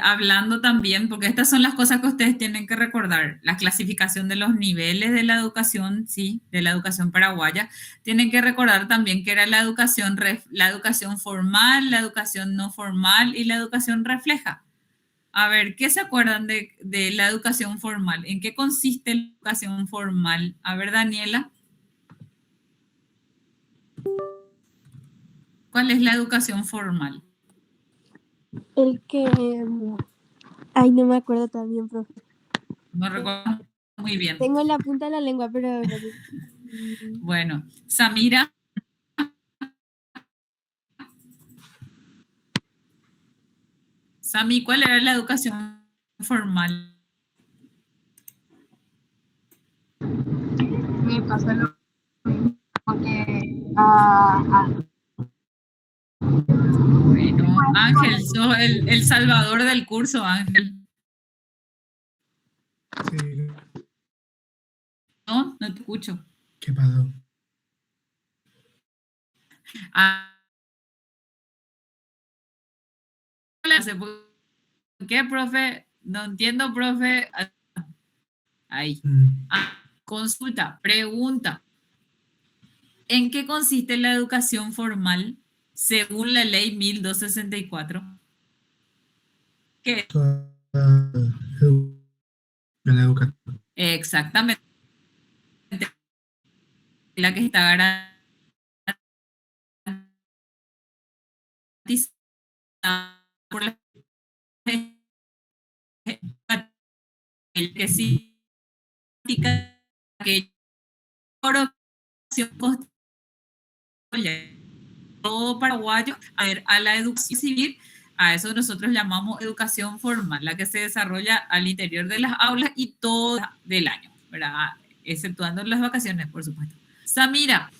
hablando también, porque estas son las cosas que ustedes tienen que recordar, la clasificación de los niveles de la educación, sí, de la educación paraguaya. Tienen que recordar también que era la educación formal, la educación no formal y la educación refleja. A ver, ¿qué se acuerdan de la educación formal? ¿En qué consiste la educación formal? A ver, Daniela, ¿cuál es la educación formal? El que... Ay, no me acuerdo también, profe. No recuerdo muy bien. Tengo en la punta de la lengua, pero... Bueno, Samira, Sami, ¿cuál era la educación formal? Me pasa lo que a Bueno, Ángel, sos el salvador del curso, Ángel. Sí, No, no te escucho. ¿qué pasó? Ah, ¿por qué, profe? No entiendo, profe. Ahí. Ah, consulta, pregunta. ¿En qué consiste la educación formal según la ley 1264? ¿Qué? Toda la educación. Exactamente. La que está garantizada por la el que sí que todo paraguayo a la educación civil, a eso nosotros llamamos educación formal, la que se desarrolla al interior de las aulas y todo del año, ¿verdad? Exceptuando las vacaciones, por supuesto. Samira,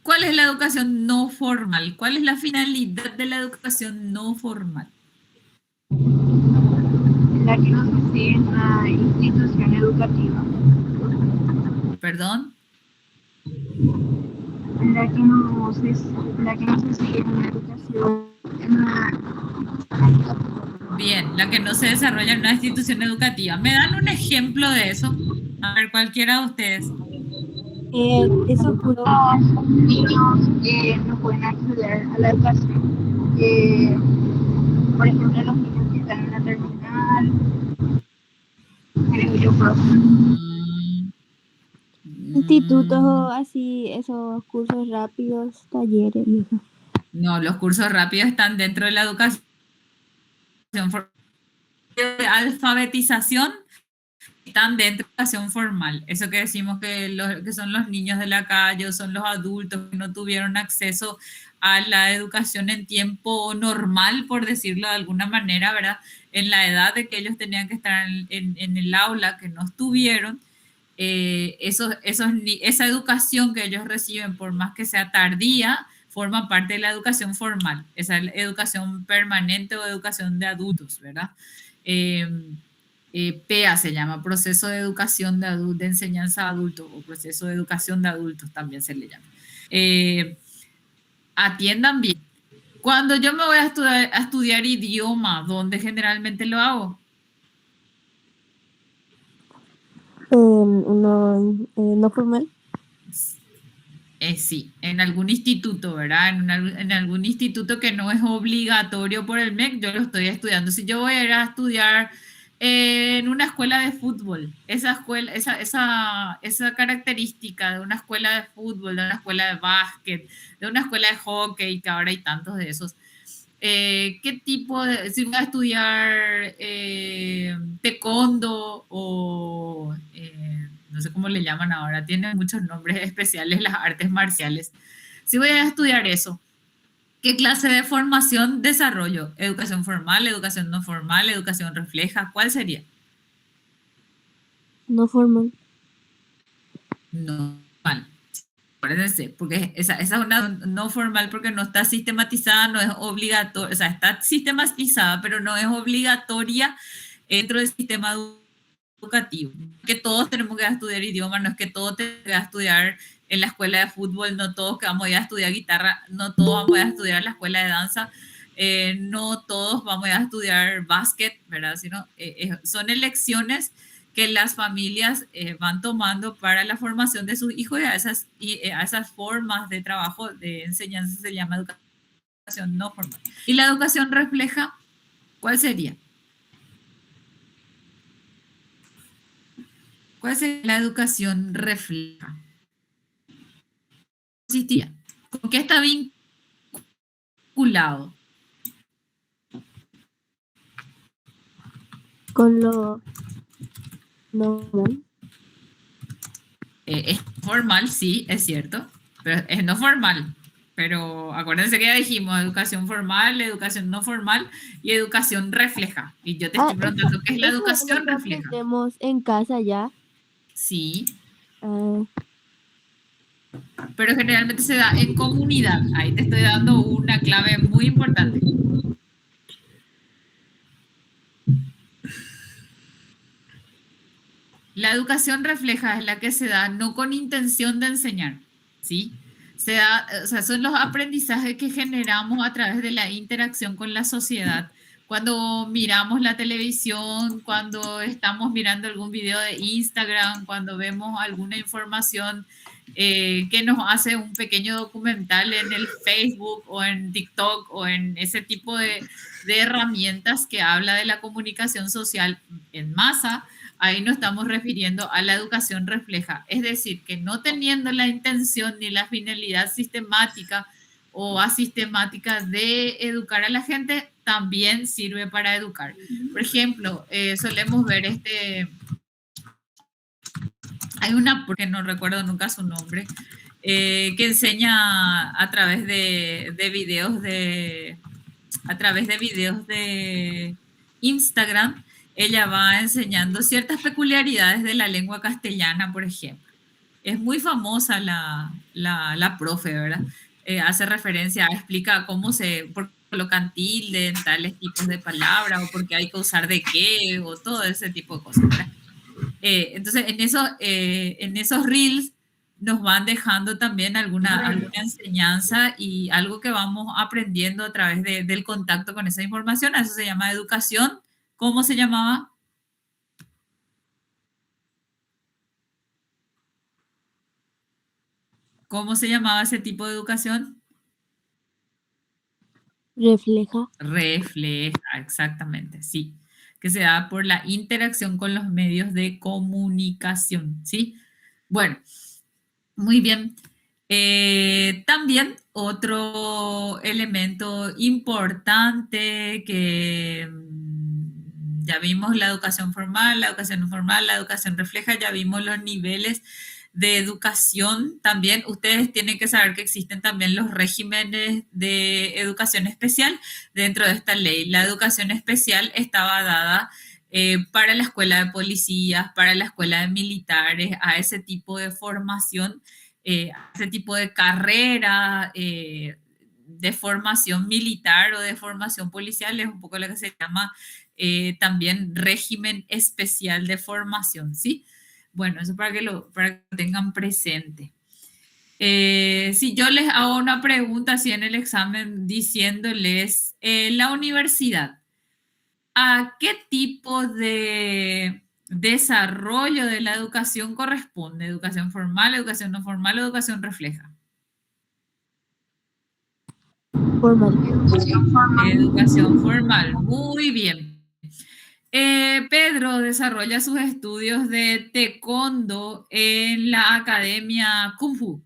¿cuál es la educación no formal? ¿Cuál es la finalidad de la educación no formal? la que nos hace en la institución educativa, ¿Perdón? la que nos, la que nos hace en la educación, en la, Bien, la que no se desarrolla en una institución educativa. ¿Me dan un ejemplo de eso? A ver, cualquiera de ustedes. Eso puro... los niños no pueden acceder a la educación. Por ejemplo, los niños que están en la terminal, creo yo, profe. Mm, Institutos o mm, así, esos cursos rápidos, talleres y eso. no, los cursos rápidos están dentro de la educación de alfabetización, están dentro de la educación formal. Eso que decimos que son los niños de la calle o son los adultos que no tuvieron acceso a la educación en tiempo normal, por decirlo de alguna manera, ¿verdad? En la edad de que ellos tenían que estar en el aula, que no estuvieron. Esa educación que ellos reciben, por más que sea tardía, forma parte de la educación formal, esa educación permanente o educación de adultos, ¿verdad? Eh, PEA se llama, proceso de educación de enseñanza de adultos o proceso de educación de adultos también se le llama. Eh, Atiendan bien. Cuando yo me voy a estudiar idioma, ¿dónde generalmente lo hago? Uno no formal. Sí, en algún instituto, ¿verdad? En algún instituto que no es obligatorio por el MEC, yo lo estoy estudiando. Si yo voy a ir a estudiar en una escuela de fútbol, esa característica de una escuela de fútbol, de una escuela de básquet, de una escuela de hockey, que ahora hay tantos de esos, ¿qué tipo de, si voy a estudiar taekwondo o no sé cómo le llaman ahora, tiene muchos nombres especiales las artes marciales? Si voy a estudiar eso, ¿qué clase de formación desarrollo? ¿Educación formal, educación no formal, educación refleja? ¿Cuál sería? No formal. No, mal. Acuérdense, porque esa es una no formal porque no está sistematizada, no es obligatoria, o sea, está sistematizada, pero no es obligatoria dentro del sistema educativo. Que todos tenemos que estudiar idioma, no es que todos tenemos que estudiar en la escuela de fútbol, no todos que vamos a ir a estudiar guitarra, no todos vamos a estudiar en la escuela de danza. no todos vamos a estudiar básquet, ¿verdad? Sino, son elecciones que las familias van tomando para la formación de sus hijos y a esas formas de trabajo, de enseñanza, se llama educación no formal. Y la educación refleja, ¿cuál sería? ¿Cuál sería la educación refleja? Consistía. ¿Con qué está vinculado? Con lo normal. Es formal, sí, es cierto, pero es no formal. Pero acuérdense que ya dijimos educación formal, educación no formal y educación refleja. Y yo te estoy preguntando qué es la Eso es lo educación que refleja. aprendemos en casa ya. Sí, Ah, pero generalmente se da en comunidad. Ahí te estoy dando una clave muy importante. La educación refleja es la que se da no con intención de enseñar, ¿sí? Se da, o sea, son los aprendizajes que generamos a través de la interacción con la sociedad. Cuando miramos la televisión, cuando estamos mirando algún video de Instagram, cuando vemos alguna información que nos hace un pequeño documental en el Facebook o en TikTok o en ese tipo de herramientas que habla de la comunicación social en masa, ahí nos estamos refiriendo a la educación refleja. Es decir, que no teniendo la intención ni la finalidad sistemática o asistemática de educar a la gente, también sirve para educar. Por ejemplo, solemos ver hay una, porque no recuerdo nunca su nombre, que enseña a través de videos a través de videos de Instagram. Ella va enseñando ciertas peculiaridades de la lengua castellana, por ejemplo. Es muy famosa la profe, ¿verdad? Hace referencia, explica cómo se por qué colocan tilde en tales tipos de palabras, o por qué hay que usar de qué, o todo ese tipo de cosas, ¿verdad? Entonces, en esos reels nos van dejando también alguna enseñanza y algo que vamos aprendiendo a través del contacto con esa información. Eso se llama educación. ¿Cómo se llamaba? ¿Cómo se llamaba ese tipo de educación? refleja. Refleja, exactamente, sí. Que se da por la interacción con los medios de comunicación, ¿sí? Bueno, muy bien. También otro elemento importante que ya vimos la educación formal, la educación no formal, la educación refleja, ya vimos los niveles de educación también. Ustedes tienen que saber que existen también los regímenes de educación especial dentro de esta ley. La educación especial estaba dada para la escuela de policías, para la escuela de militares, a ese tipo de formación, a ese tipo de carrera de formación militar o de formación policial, es un poco lo que se llama también régimen especial de formación, ¿sí? Bueno, eso para que lo tengan presente. Si yo les hago una pregunta así en el examen diciéndoles, la universidad, ¿a qué tipo de desarrollo de la educación corresponde? ¿Educación formal, educación no formal o educación refleja? Formal. Educación formal. Educación formal, muy bien. Pedro desarrolla sus estudios de taekwondo en la Academia Kung Fu.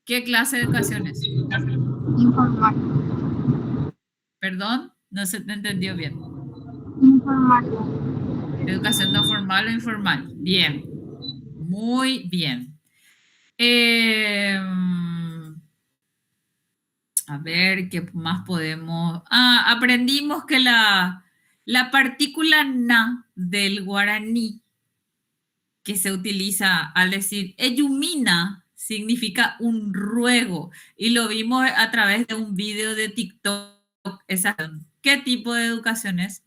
¿Qué clase de educación es? Informal. Perdón, no se te entendió bien. Informal. Educación no formal o informal. Bien, muy bien. A ver, ¿qué más podemos? Aprendimos que la partícula na del guaraní que se utiliza al decir Eyumina significa un ruego y lo vimos a través de un video de TikTok. ¿Qué tipo de educación es?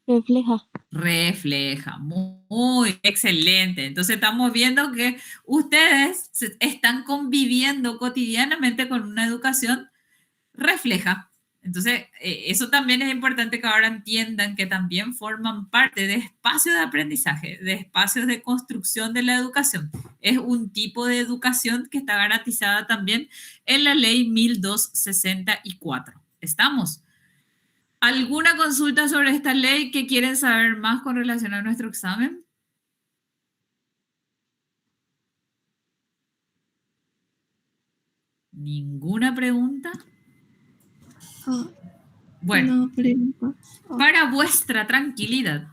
Refleja. Refleja, muy excelente. Entonces estamos viendo que ustedes están conviviendo cotidianamente con una educación refleja. Entonces, eso también es importante que ahora entiendan que también forman parte de espacios de aprendizaje, de espacios de construcción de la educación. Es un tipo de educación que está garantizada también en la ley 1264. ¿Estamos? ¿Alguna consulta sobre esta ley que quieren saber más con relación a nuestro examen? ¿Ninguna pregunta? Bueno, No, pregunta. para vuestra tranquilidad,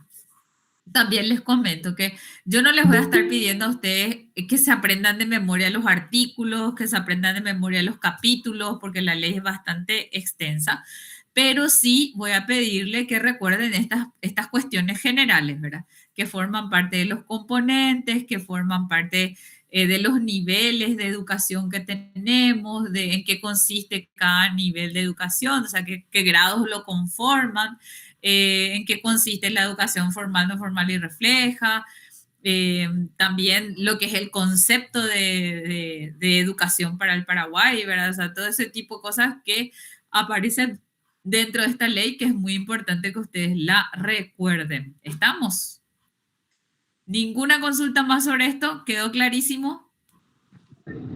también les comento que yo no les voy a estar pidiendo a ustedes que se aprendan de memoria los artículos, que se aprendan de memoria los capítulos, porque la ley es bastante extensa, pero sí voy a pedirle que recuerden estas cuestiones generales, ¿verdad? Que forman parte de los componentes, que forman parte de los niveles de educación que tenemos, de en qué consiste cada nivel de educación, o sea, qué grados lo conforman, en qué consiste la educación formal, no formal y refleja, también lo que es el concepto de educación para el Paraguay, ¿verdad? O sea, todo ese tipo de cosas que aparecen dentro de esta ley que es muy importante que ustedes la recuerden. ¿Estamos? ¿Ninguna consulta más sobre esto? ¿Quedó clarísimo?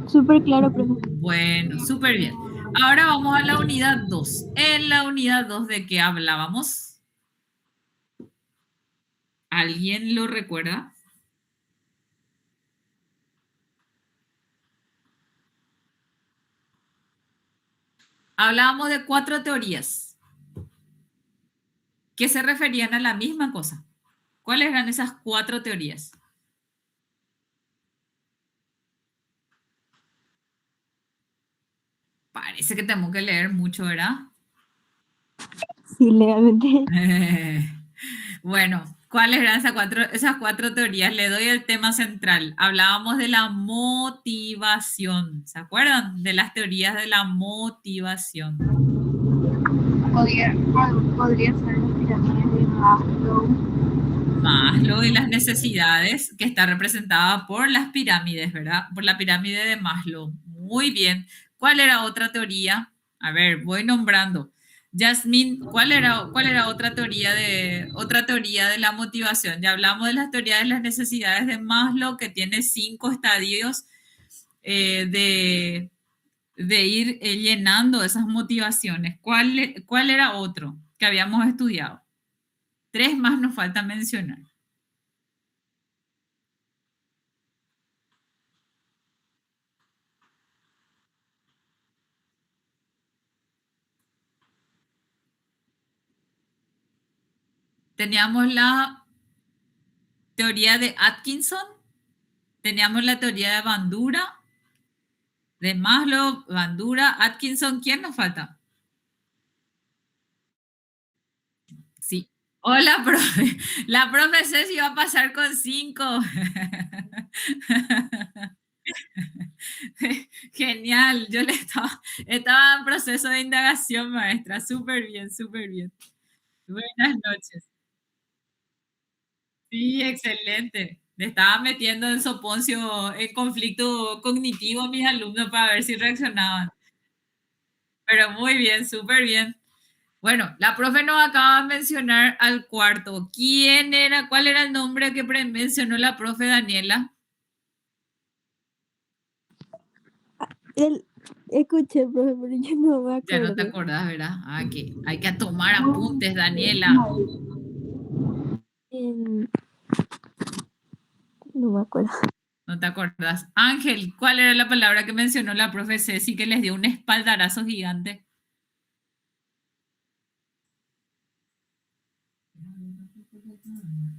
Súper claro, profe. Bueno, súper bien. Ahora vamos a la unidad 2. En la unidad 2, ¿de qué hablábamos? ¿Alguien lo recuerda? Hablábamos de 4 teorías que se referían a la misma cosa. ¿Cuáles eran esas 4 teorías? Parece que tengo que leer mucho, ¿verdad? Sí, legalmente. Bueno, ¿cuáles eran esas cuatro teorías? Le doy el tema central. Hablábamos de la motivación. ¿Se acuerdan? De las teorías de la motivación. Podría ser las pirámides de Maslow. Maslow y las necesidades, que está representada por las pirámides, ¿verdad? Por la pirámide de Maslow. Muy bien. ¿Cuál era otra teoría? A ver, voy nombrando. Yasmín, ¿cuál era otra teoría de la motivación? Ya hablamos de las teorías de las necesidades de Maslow, que tiene 5 estadios de ir llenando esas motivaciones. ¿Cuál era otro que habíamos estudiado? 3 más nos falta mencionar. Teníamos la teoría de Atkinson, teníamos la teoría de Bandura, de Maslow, Bandura, Atkinson. ¿Quién nos falta? Sí. Hola, profe. La profe Ceci va a pasar con 5. Genial. Yo estaba en proceso de indagación, maestra. Súper bien, súper bien. Buenas noches. Sí, excelente. Le estaba metiendo en soponcio, en conflicto cognitivo a mis alumnos para ver si reaccionaban. Pero muy bien, súper bien. Bueno, la profe nos acaba de mencionar al cuarto. ¿Quién era? ¿Cuál era el nombre que mencionó la profe Daniela? Escuché, profe, pero yo no me Ya no te acuerdo. acordás, ¿verdad? Ah, que hay que tomar apuntes, Daniela. No me acuerdo. No te acordás. Ángel, ¿cuál era la palabra que mencionó la profe Ceci que les dio un espaldarazo gigante?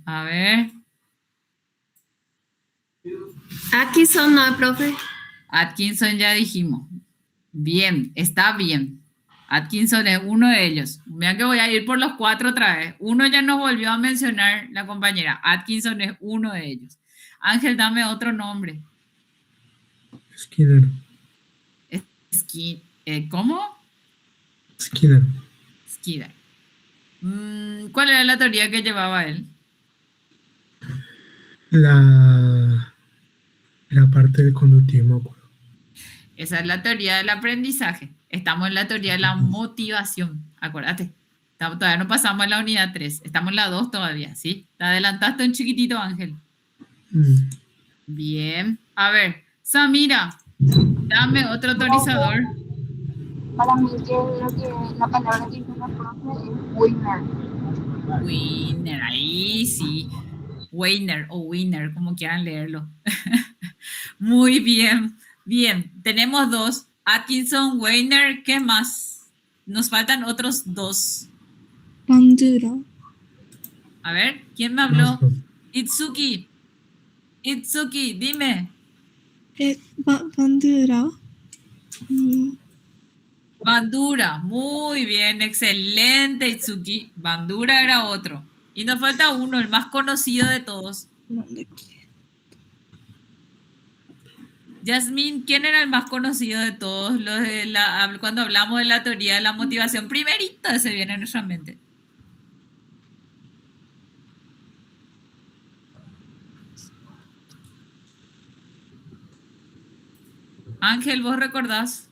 A ver. Atkinson, no, profe. Atkinson ya dijimos. Bien, está bien. Atkinson es uno de ellos. Vean que voy a ir por los 4 otra vez. Uno ya nos volvió a mencionar la compañera. Atkinson es uno de ellos. Ángel, dame otro nombre. Skinner. ¿Cómo? Skinner. Skinner. ¿Cuál era la teoría que llevaba él? La parte del conductismo. Esa es la teoría del aprendizaje. Estamos en la teoría de la motivación, acuérdate. Todavía no pasamos a la unidad 3, estamos en la 2 todavía, ¿sí? Te adelantaste un chiquitito, Ángel. Bien. A ver, Samira, dame otro autorizador. Para mí la palabra que dice la profe es winner. Winner, ahí sí. Weiner o winner, como quieran leerlo. Muy bien. Bien, tenemos dos. Atkinson, Weiner, ¿qué más? Nos faltan otros dos. Bandura. A ver, ¿quién me habló? Maslow. Itsuki. Itsuki, dime. Bandura. Bandura, muy bien, excelente, Itsuki. Bandura era otro. Y nos falta uno, el más conocido de todos. Yasmín, ¿quién era el más conocido de todos? Cuando hablamos de la teoría de la motivación, primerito ese viene en nuestra mente. Ángel, ¿vos recordás?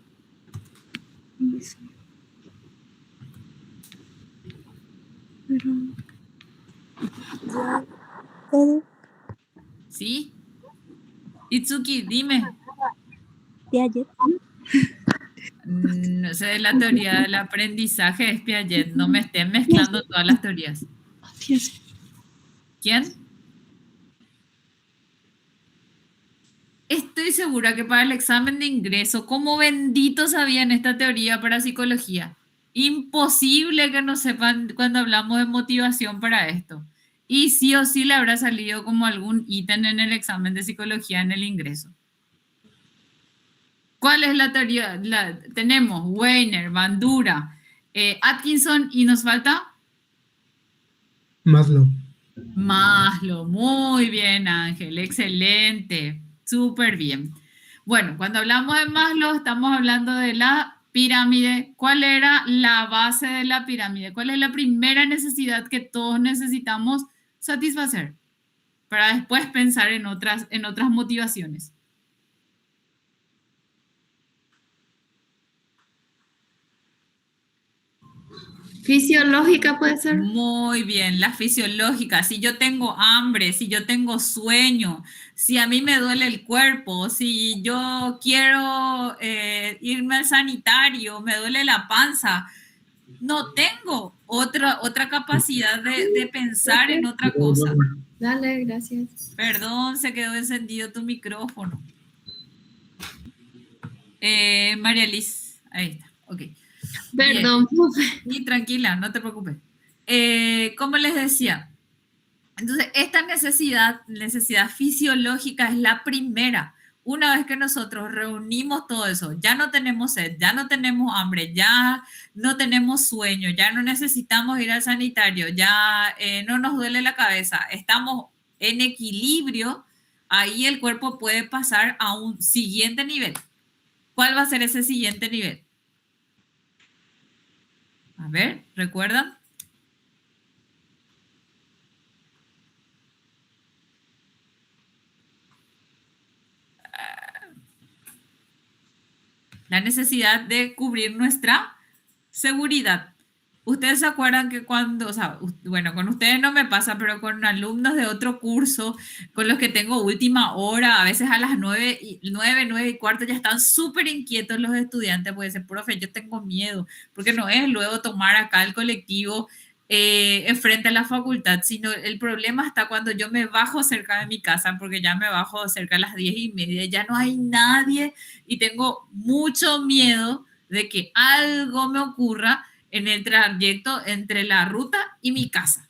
¿Sí? Itsuki, dime. Piaget. No sé, la teoría del aprendizaje es Piaget. No me estén mezclando todas las teorías. ¿Quién? Estoy segura que para el examen de ingreso, ¿cómo benditos sabían esta teoría para psicología? Imposible que no sepan cuando hablamos de motivación para esto. Y sí o sí le habrá salido como algún ítem en el examen de psicología en el ingreso. ¿Cuál es la teoría? Tenemos Weiner, Bandura, Atkinson y nos falta Maslow. Maslow. Muy bien, Ángel, excelente, súper bien. Bueno, cuando hablamos de Maslow estamos hablando de la pirámide. ¿Cuál era la base de la pirámide? ¿Cuál es la primera necesidad que todos necesitamos satisfacer para después pensar en otras motivaciones? Fisiológica puede ser. Muy bien, la fisiológica. Si yo tengo hambre, si yo tengo sueño, si a mí me duele el cuerpo, si yo quiero irme al sanitario, me duele la panza, no tengo otra capacidad de pensar en otra cosa. Dale, gracias. Perdón, se quedó encendido tu micrófono. María Liz, ahí está, ok. Perdón, profe. Y tranquila, no te preocupes. Como les decía, entonces esta necesidad fisiológica es la primera. Una vez que nosotros reunimos todo eso, ya no tenemos sed, ya no tenemos hambre, ya no tenemos sueño, ya no necesitamos ir al sanitario, ya no nos duele la cabeza, estamos en equilibrio, ahí el cuerpo puede pasar a un siguiente nivel. ¿Cuál va a ser ese siguiente nivel? A ver, ¿recuerdan? La necesidad de cubrir nuestra seguridad. Ustedes se acuerdan que cuando, o sea, bueno, con ustedes no me pasa, pero con alumnos de otro curso, con los que tengo última hora, a veces a las 9:45 ya están súper inquietos los estudiantes, porque dicen, profe, yo tengo miedo, porque no es luego tomar acá el colectivo enfrente a la facultad, sino el problema está cuando yo me bajo cerca de mi casa, porque ya me bajo cerca a las 10:30, ya no hay nadie y tengo mucho miedo de que algo me ocurra en el trayecto entre la ruta y mi casa.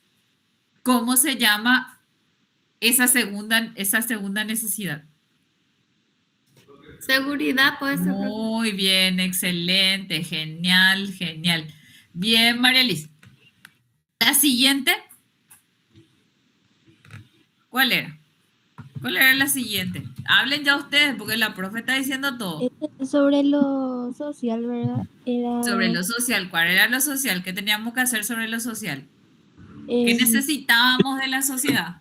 ¿Cómo se llama esa segunda necesidad? Seguridad puede ser. Muy bien, excelente, genial, genial. Bien, María Liz. La siguiente. ¿Cuál era? ¿Cuál era la siguiente? Hablen ya ustedes, porque la profe está diciendo todo. Sobre lo social, ¿verdad? Sobre lo social. ¿Cuál era lo social? ¿Qué teníamos que hacer sobre lo social? ¿Qué eh, necesitábamos de la sociedad?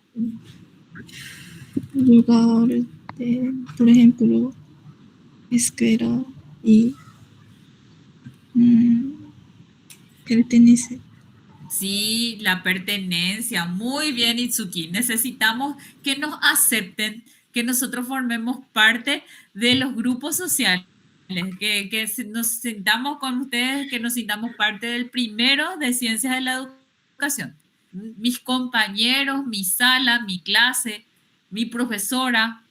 Lugar de, por ejemplo, escuela y Pertenece. Sí, la pertenencia. Muy bien, Itsuki. Necesitamos que nos acepten, que nosotros formemos parte de los grupos sociales, nos sintamos con ustedes, que nos sintamos parte del primero de Ciencias de la Educación. Mis compañeros, mi sala, mi clase, mi profesora.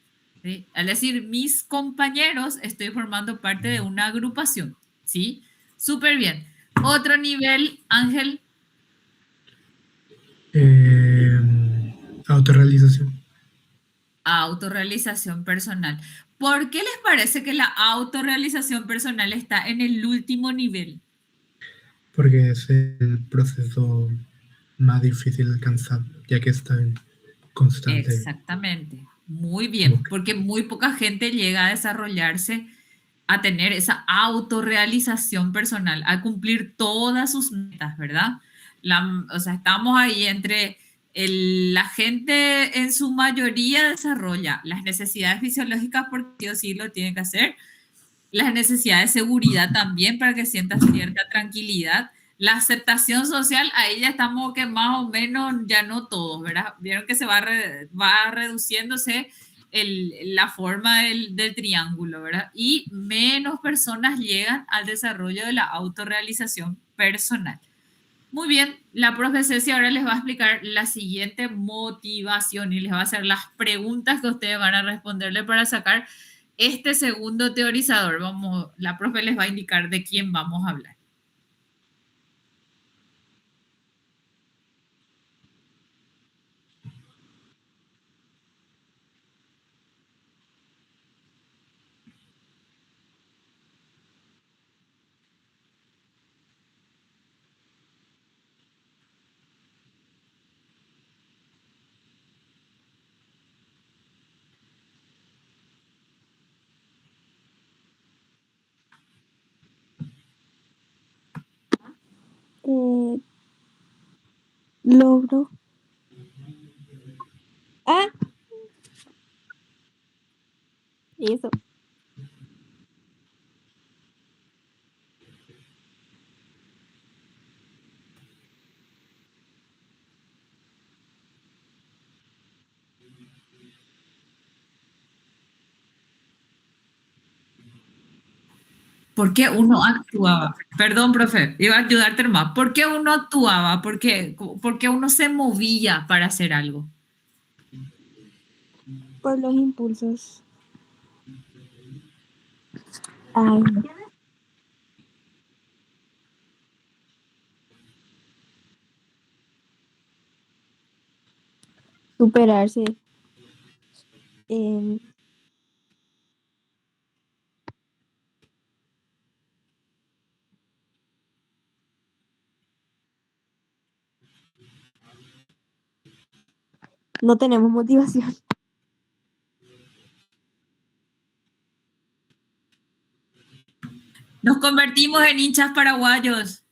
¿Sí? Al decir mis compañeros, estoy formando parte de una agrupación. ¿Sí? Súper bien. Otro nivel, Ángel. Autorrealización. Autorrealización personal. ¿Por qué les parece que la autorrealización personal está en el último nivel? Porque es el proceso más difícil de alcanzar, ya que está en constante. Exactamente. Muy bien, porque muy poca gente llega a desarrollarse, a tener esa autorrealización personal, a cumplir todas sus metas, ¿verdad? O sea, estamos ahí entre la gente en su mayoría desarrolla las necesidades fisiológicas porque sí o sí lo tiene que hacer, las necesidades de seguridad también para que sientas cierta tranquilidad. La aceptación social, ahí ya estamos que más o menos, ya no todos, ¿verdad? Vieron que se va reduciéndose la forma del triángulo, ¿verdad? Y menos personas llegan al desarrollo de la autorrealización personal. Muy bien, la profe Ceci ahora les va a explicar la siguiente motivación y les va a hacer las preguntas que ustedes van a responderle para sacar este segundo teorizador. La profe les va a indicar de quién vamos a hablar. Logro. Ah, eso. ¿Por qué uno actuaba? Perdón, profe, iba a ayudarte más. ¿Por qué uno actuaba? ¿Por qué uno se movía para hacer algo? Por los impulsos. Ay, superarse. em, no tenemos motivación. Nos convertimos en hinchas paraguayos.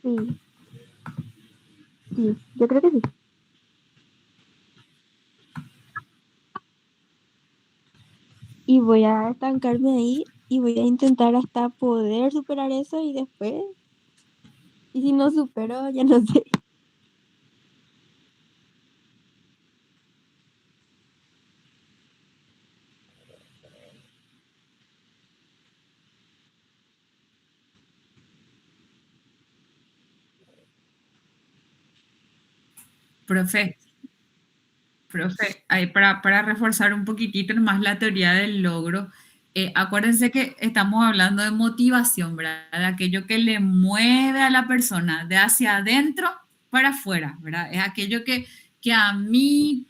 Sí, sí, yo creo que sí. Y voy a estancarme ahí y voy a intentar hasta poder superar eso y después, y si no supero, ya no sé. Profe, ahí para reforzar un poquitito más la teoría del logro, acuérdense que estamos hablando de motivación, ¿verdad? De aquello que le mueve a la persona de hacia adentro para afuera, ¿verdad? Es aquello que a mí,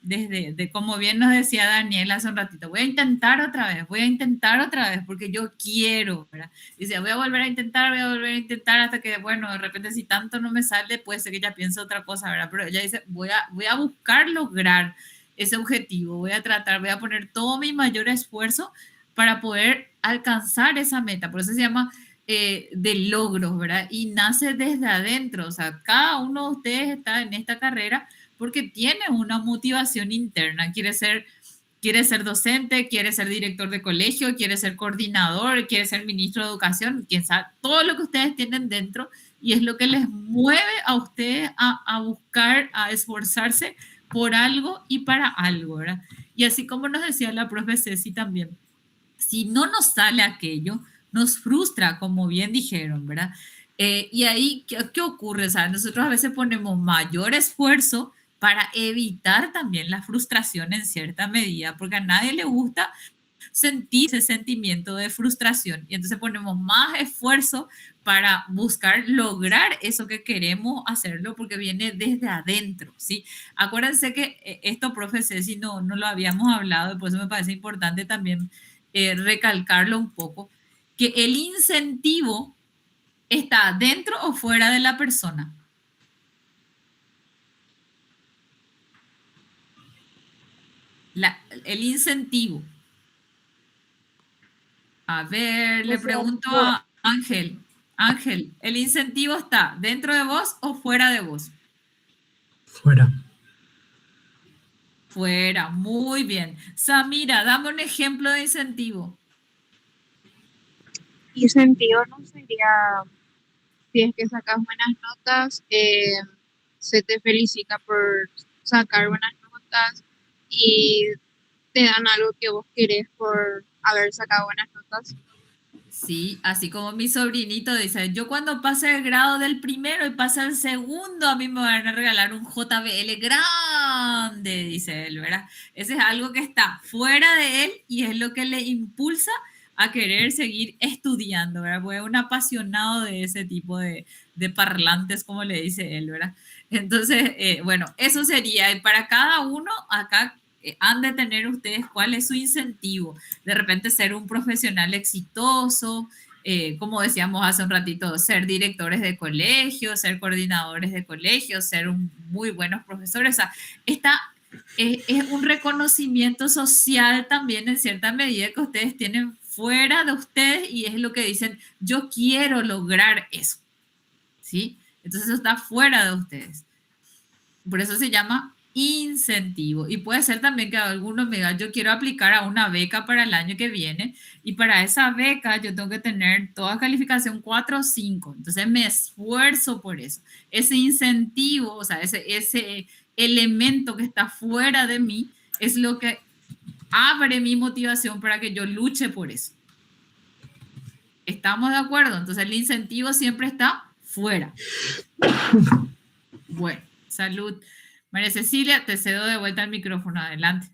como bien nos decía Daniel hace un ratito, voy a intentar otra vez, porque yo quiero, ¿verdad? Dice, voy a volver a intentar hasta que, bueno, de repente si tanto no me sale, puede ser que ya piense otra cosa, ¿verdad? Pero ella dice, voy a buscar lograr ese objetivo, voy a tratar, voy a poner todo mi mayor esfuerzo para poder alcanzar esa meta. Por eso se llama de logros, ¿verdad? Y nace desde adentro, o sea, cada uno de ustedes está en esta carrera porque tiene una motivación interna, quiere ser docente, quiere ser director de colegio, quiere ser coordinador, quiere ser ministro de educación, quién sabe, todo lo que ustedes tienen dentro y es lo que les mueve a ustedes a buscar, a esforzarse por algo y para algo, ¿verdad? Y así como nos decía la profe Ceci también, si no nos sale aquello, nos frustra, como bien dijeron, ¿verdad? Y ahí, ¿qué ocurre? O sea, nosotros a veces ponemos mayor esfuerzo para evitar también la frustración en cierta medida, porque a nadie le gusta sentir ese sentimiento de frustración. Y entonces ponemos más esfuerzo para buscar lograr eso que queremos hacerlo, porque viene desde adentro, ¿sí? Acuérdense que esto, profe Ceci, no lo habíamos hablado, y por eso me parece importante también recalcarlo un poco, que el incentivo está dentro o fuera de la persona. El incentivo. A ver, le pregunto a Ángel. Ángel, ¿el incentivo está dentro de vos o fuera de vos? Fuera. Fuera, muy bien. Samira, dame un ejemplo de incentivo. Incentivo no sería, si es que sacas buenas notas, se te felicita por sacar buenas notas y te dan algo que vos querés por haber sacado buenas notas. Sí, así como mi sobrinito dice, yo cuando pase el grado del primero y pase al segundo, a mí me van a regalar un JBL grande, dice él, ¿verdad? Ese es algo que está fuera de él y es lo que le impulsa a querer seguir estudiando, ¿verdad? Porque es un apasionado de ese tipo de parlantes, como le dice él, ¿verdad? Entonces, bueno, eso sería, y para cada uno acá han de tener ustedes cuál es su incentivo. De repente ser un profesional exitoso, como decíamos hace un ratito, ser directores de colegios, ser coordinadores de colegios, ser muy buenos profesores. O sea, es un reconocimiento social también en cierta medida que ustedes tienen fuera de ustedes y es lo que dicen, yo quiero lograr eso, ¿sí? Entonces eso está fuera de ustedes. Por eso se llama incentivo. Y puede ser también que algunos me digan, yo quiero aplicar a una beca para el año que viene y para esa beca yo tengo que tener toda calificación 4 o 5. Entonces me esfuerzo por eso. Ese incentivo, o sea, ese elemento que está fuera de mí es lo que abre mi motivación para que yo luche por eso. ¿Estamos de acuerdo? Entonces el incentivo siempre está fuera. Bueno, salud. María Cecilia, te cedo de vuelta el micrófono. Adelante.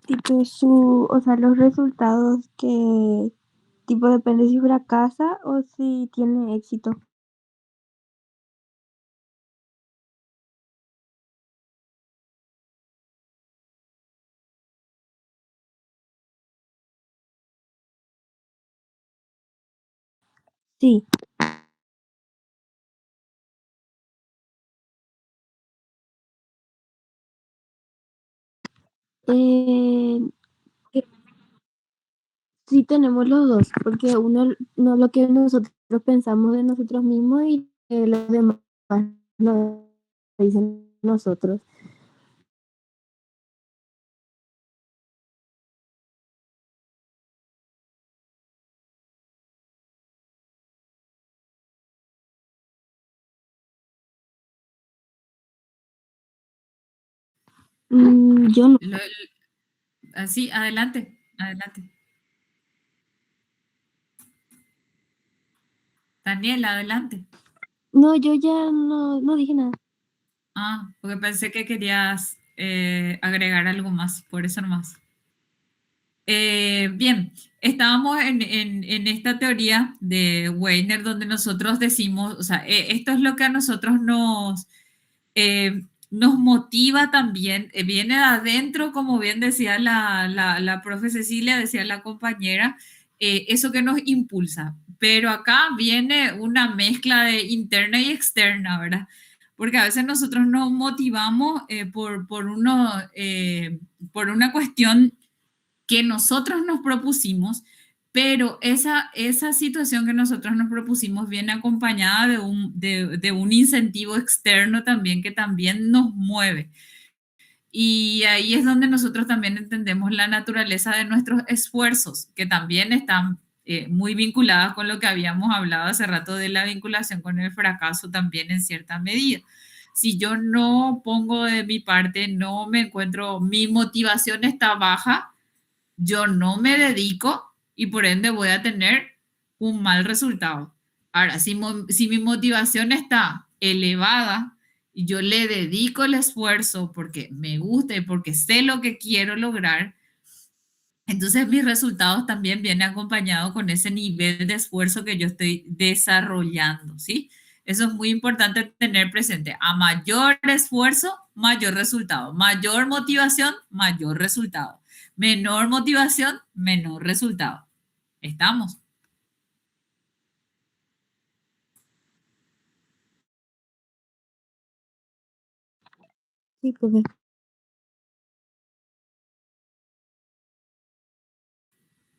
Tipo o sea, los resultados que, tipo, depende si fracasa o si tiene éxito. Sí. Eh, sí tenemos los dos, porque uno no lo que nosotros pensamos de nosotros mismos y los demás nos dicen nosotros. Yo no. Así, adelante, adelante. Daniela, adelante. No, yo ya no dije nada. Ah, porque pensé que querías agregar algo más, por eso nomás. Bien, estábamos en esta teoría de Weiner donde nosotros decimos, o sea, esto es lo que a nosotros nos motiva también, viene de adentro, como bien decía la profe Cecilia, decía la compañera, eso que nos impulsa. Pero acá viene una mezcla de interna y externa, ¿verdad? Porque a veces nosotros nos motivamos por una cuestión que nosotros nos propusimos, pero esa situación que nosotros nos propusimos viene acompañada de un incentivo externo también que también nos mueve. Y ahí es donde nosotros también entendemos la naturaleza de nuestros esfuerzos, que también están muy vinculadas con lo que habíamos hablado hace rato de la vinculación con el fracaso también en cierta medida. Si yo no pongo de mi parte, no me encuentro, mi motivación está baja, yo no me dedico y por ende voy a tener un mal resultado. Ahora, si mi motivación está elevada y yo le dedico el esfuerzo porque me gusta y porque sé lo que quiero lograr, entonces mis resultados también vienen acompañados con ese nivel de esfuerzo que yo estoy desarrollando, ¿sí? Eso es muy importante tener presente. A mayor esfuerzo, mayor resultado. Mayor motivación, mayor resultado. Menor motivación, menor resultado. ¿Estamos? Sí, profe.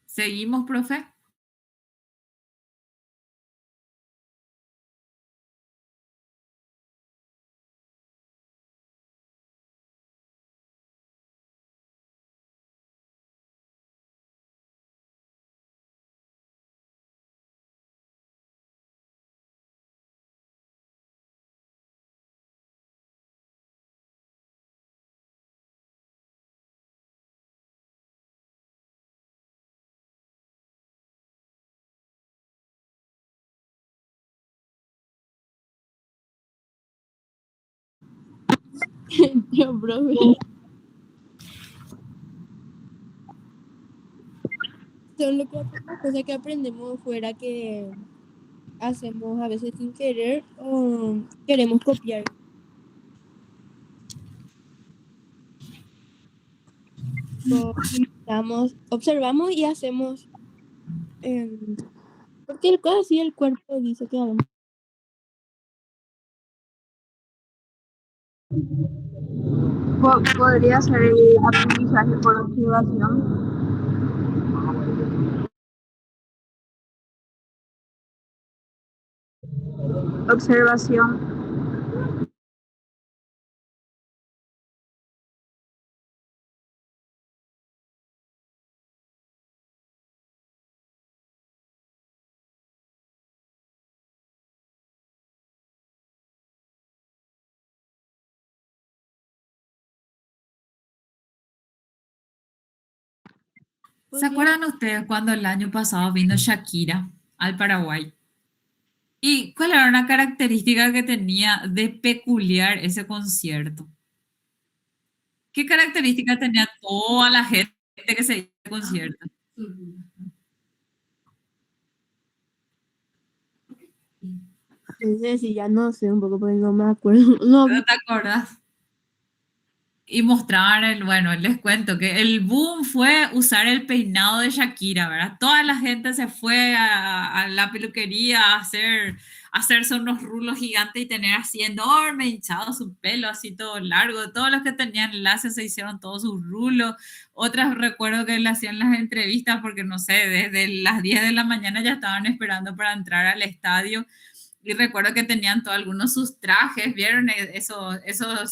¿Seguimos, profe? Yo, profe. Son lo que, las cosas que aprendemos fuera que hacemos a veces sin querer o queremos copiar. Imitamos, observamos y hacemos. Porque el cosa así el cuerpo dice que hagamos. Podría ser el aprendizaje por observación. Observación. ¿Se acuerdan ustedes cuando el año pasado vino Shakira al Paraguay? ¿Y cuál era una característica que tenía de peculiar ese concierto? ¿Qué característica tenía toda la gente que se iba al concierto? Entonces, sí, ya no sé un poco porque no me acuerdo. No, ¿No te acuerdas? Y mostraban bueno, les cuento que el boom fue usar el peinado de Shakira, ¿verdad? Toda la gente se fue a la peluquería a hacerse unos rulos gigantes y tener así enorme, hinchado su pelo, así todo largo. Todos los que tenían enlace se hicieron todos sus rulos. Otras recuerdo que le hacían las entrevistas porque, no sé, desde las 10 de la mañana ya estaban esperando para entrar al estadio. Y recuerdo que tenían todos algunos sus trajes, ¿vieron? Esos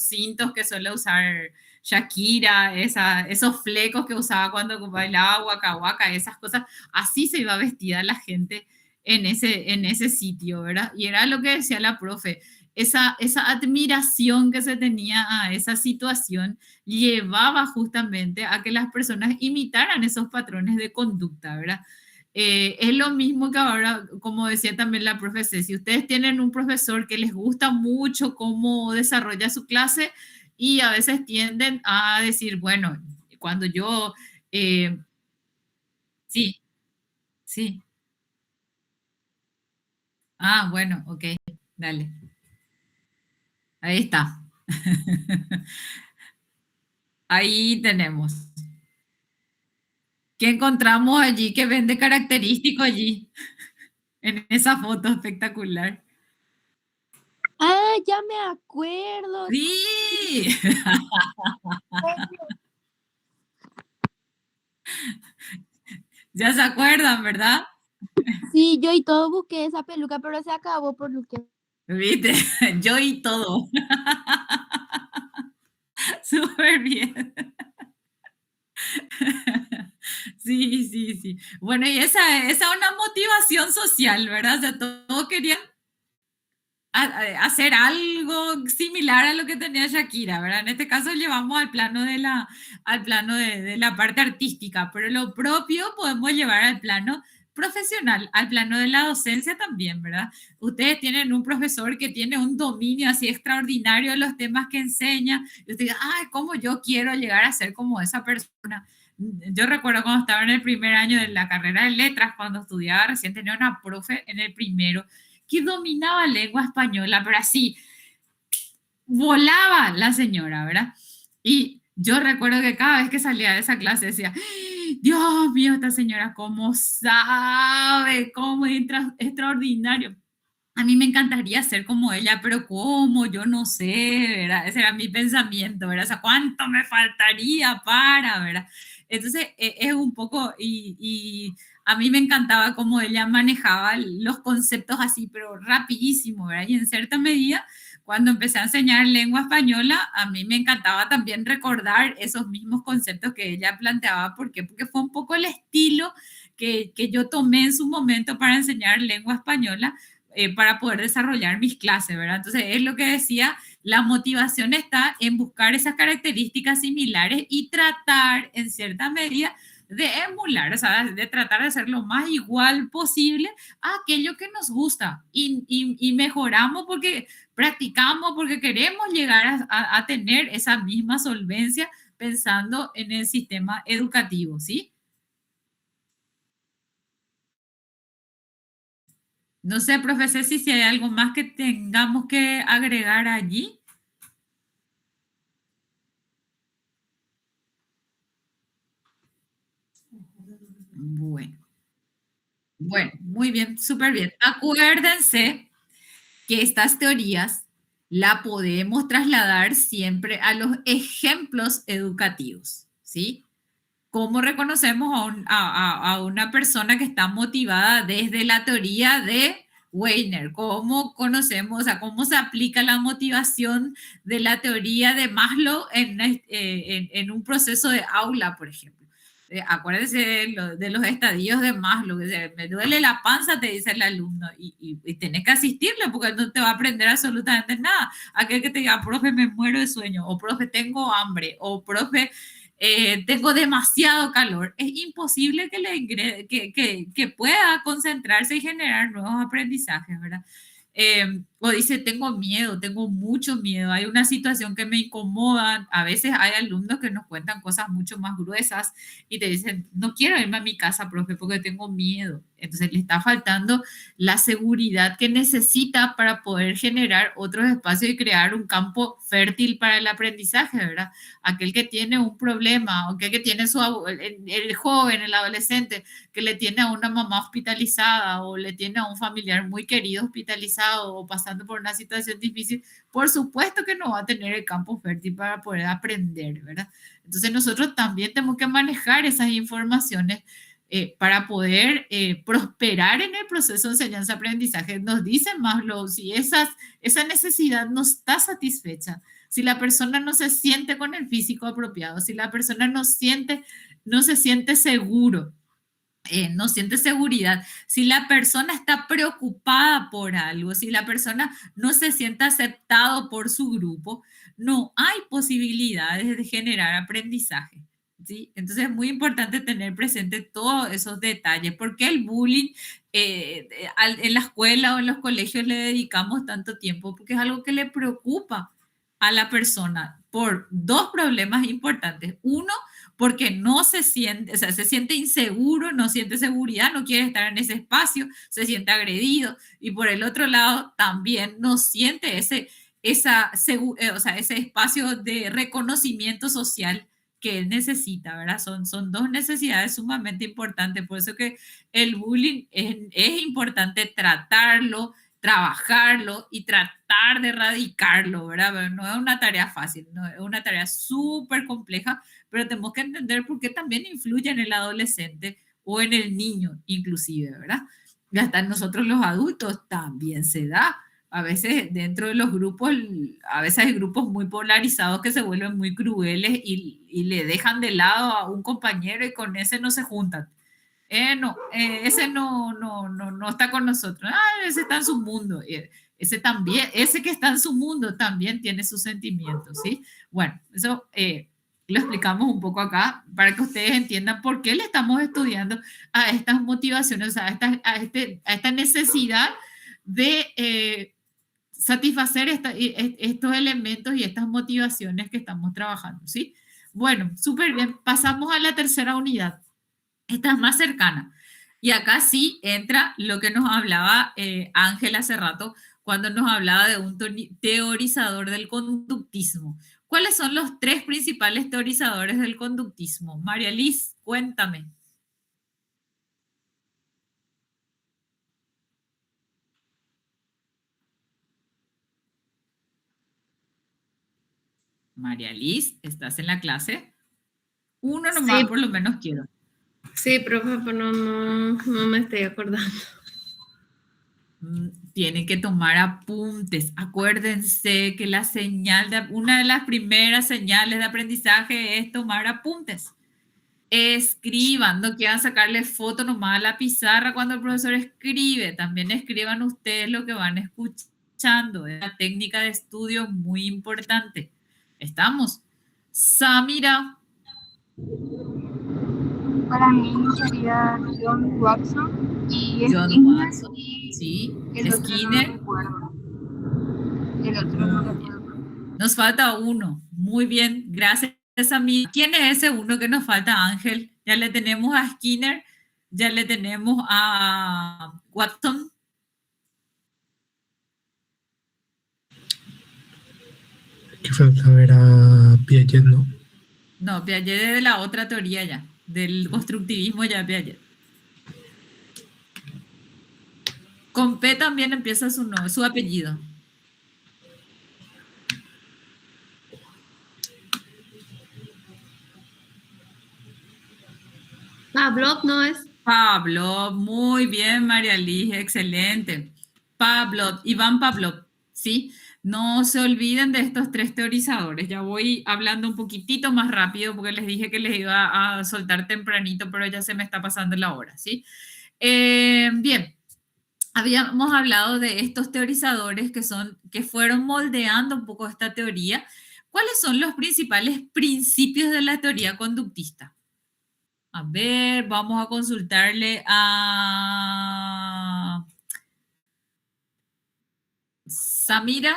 cintos que suele usar Shakira, esos flecos que usaba cuando bailaba Waka Waka, esas cosas. Así se iba vestida la gente en ese sitio, ¿verdad? Y era lo que decía la profe, esa admiración que se tenía a esa situación llevaba justamente a que las personas imitaran esos patrones de conducta, ¿verdad? Es lo mismo que ahora, como decía también la profesora, si ustedes tienen un profesor que les gusta mucho cómo desarrolla su clase y a veces tienden a decir, bueno, cuando yo Sí, sí. Ah, bueno, ok, dale. Ahí está. Ahí tenemos. ¿Qué encontramos allí? ¿Qué vende característico allí? En esa foto espectacular. Ah, ya me acuerdo. Sí, ya se acuerdan, ¿verdad? Sí, yo y todo busqué esa peluca, pero se acabó por lo que... ¿Viste? Yo y todo. Súper bien. Sí, sí, sí. Bueno, y esa es una motivación social, ¿verdad? O sea, todos querían hacer algo similar a lo que tenía Shakira, ¿verdad? En este caso llevamos al plano al plano de la parte artística, pero lo propio podemos llevar al plano profesional, al plano de la docencia también, ¿verdad? Ustedes tienen un profesor que tiene un dominio así extraordinario de los temas que enseña, y ustedes, ay, ¿cómo yo quiero llegar a ser como esa persona? Yo recuerdo cuando estaba en el primer año de la carrera de letras, cuando estudiaba recién tenía una profe en el primero que dominaba lengua española, pero así volaba la señora, ¿verdad? Y yo recuerdo que cada vez que salía de esa clase decía, Dios mío, esta señora, ¿cómo sabe? ¿Cómo es extraordinario? A mí me encantaría ser como ella, pero ¿cómo? Yo no sé, ¿verdad? Ese era mi pensamiento, ¿verdad? O sea, ¿cuánto me faltaría para, ¿verdad? Entonces, es un poco, y a mí me encantaba cómo ella manejaba los conceptos así, pero rapidísimo, ¿verdad? Y en cierta medida, cuando empecé a enseñar lengua española, a mí me encantaba también recordar esos mismos conceptos que ella planteaba. ¿Por qué? Porque fue un poco el estilo que yo tomé en su momento para enseñar lengua española, para poder desarrollar mis clases, ¿verdad? Entonces, es lo que decía, la motivación está en buscar esas características similares y tratar, en cierta medida, de emular, o sea, de tratar de hacer lo más igual posible a aquello que nos gusta y mejoramos porque practicamos, porque queremos llegar a tener esa misma solvencia pensando en el sistema educativo, ¿sí? No sé, profesor, si hay algo más que tengamos que agregar allí. Bueno, bueno, muy bien, súper bien. Acuérdense que estas teorías la podemos trasladar siempre a los ejemplos educativos, ¿sí? ¿Cómo reconocemos a una persona que está motivada desde la teoría de Weiner? ¿Cómo conocemos, o sea, cómo se aplica la motivación de la teoría de Maslow en un proceso de aula, por ejemplo? Acuérdense de los estadios de Maslow, que me duele la panza, te dice el alumno, y tenés que asistirle porque no te va a aprender absolutamente nada. Aquel que te diga, profe, me muero de sueño, o profe, tengo hambre, o profe, tengo demasiado calor, es imposible que pueda concentrarse y generar nuevos aprendizajes, ¿verdad? O dice, tengo miedo, tengo mucho miedo, hay una situación que me incomoda. A veces hay alumnos que nos cuentan cosas mucho más gruesas y te dicen, no quiero irme a mi casa, profe, porque tengo miedo. Entonces le está faltando la seguridad que necesita para poder generar otros espacios y crear un campo fértil para el aprendizaje, ¿verdad? Aquel que tiene un problema, o aquel que tiene el joven, el adolescente, que le tiene a una mamá hospitalizada o le tiene a un familiar muy querido hospitalizado o pasando por una situación difícil, por supuesto que no va a tener el campo fértil para poder aprender, ¿verdad? Entonces nosotros también tenemos que manejar esas informaciones, para poder prosperar en el proceso de enseñanza-aprendizaje. Nos dicen Maslow, si esa necesidad no está satisfecha, si la persona no se siente con el físico apropiado, si la persona no se siente seguro, no siente seguridad, si la persona está preocupada por algo, si la persona no se siente aceptado por su grupo, no hay posibilidades de generar aprendizaje, ¿sí? Entonces es muy importante tener presente todos esos detalles. ¿Por qué el bullying en la escuela o en los colegios le dedicamos tanto tiempo? Porque es algo que le preocupa a la persona por dos problemas importantes. Uno, porque no se siente, o sea, se siente inseguro, no siente seguridad, no quiere estar en ese espacio, se siente agredido, y por el otro lado también no siente ese espacio de reconocimiento social que él necesita, ¿verdad? Son dos necesidades sumamente importantes, por eso que el bullying es importante tratarlo, trabajarlo y tratar de erradicarlo, ¿verdad? Pero no es una tarea fácil, no es una tarea súper compleja, pero tenemos que entender por qué también influye en el adolescente o en el niño, inclusive, ¿verdad? Y hasta en nosotros los adultos también se da. A veces dentro de los grupos, a veces hay grupos muy polarizados que se vuelven muy crueles y le dejan de lado a un compañero y con ese no se juntan. Ese no está con nosotros. Ese está en su mundo. Ese también, ese que está en su mundo también tiene sus sentimientos, ¿sí? Bueno, eso lo explicamos un poco acá para que ustedes entiendan por qué le estamos estudiando a estas motivaciones, a esta necesidad de satisfacer estos elementos y estas motivaciones que estamos trabajando, ¿sí? Bueno, súper bien. Pasamos a la tercera unidad. Esta es más cercana. Y acá sí entra lo que nos hablaba Ángel hace rato, cuando nos hablaba de un teorizador del conductismo. ¿Cuáles son los 3 principales teorizadores del conductismo? María Liz, cuéntame. María Liz, ¿estás en la clase? Uno nomás, Sí. por lo menos quiero. Sí, profe, pero no me estoy acordando. Tienen que tomar apuntes. Acuérdense que una de las primeras señales de aprendizaje es tomar apuntes. Escriban, no quieran sacarle foto nomás a la pizarra cuando el profesor escribe. También escriban ustedes lo que van escuchando. Es una técnica de estudio muy importante. ¿Estamos? Samira. Para mí sería John Watson y John Skinner, Watson. Sí, el otro Skinner. no recuerdo. El otro no recuerdo. Nos falta uno. Muy bien, gracias a mí. ¿Quién es ese uno que nos falta, Ángel? Ya le tenemos a Skinner, ya le tenemos a Watson. Que falta ver a Piaget, ¿no? No, Piaget es de la otra teoría ya, del constructivismo ya Piaget. Con P también empieza su apellido. Pavlov no es. Pavlov, muy bien, María Liz, excelente. Pavlov, Iván Pavlov, ¿sí? No se olviden de estos 3 teorizadores. Ya voy hablando un poquitito más rápido porque les dije que les iba a soltar tempranito, pero ya se me está pasando la hora, ¿sí? Bien, habíamos hablado de estos teorizadores que fueron moldeando un poco esta teoría. ¿Cuáles son los principales principios de la teoría conductista? A ver, vamos a consultarle a Samira.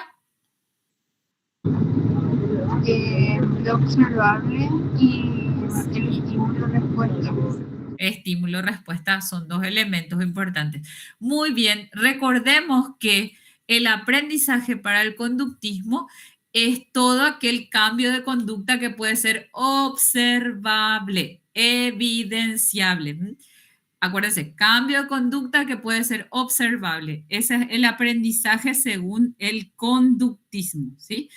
Lo observable y el estímulo-respuesta. Estímulo-respuesta son 2 elementos importantes. Muy bien, recordemos que el aprendizaje para el conductismo es todo aquel cambio de conducta que puede ser observable, evidenciable. Acuérdense, cambio de conducta que puede ser observable. Ese es el aprendizaje según el conductismo, ¿sí?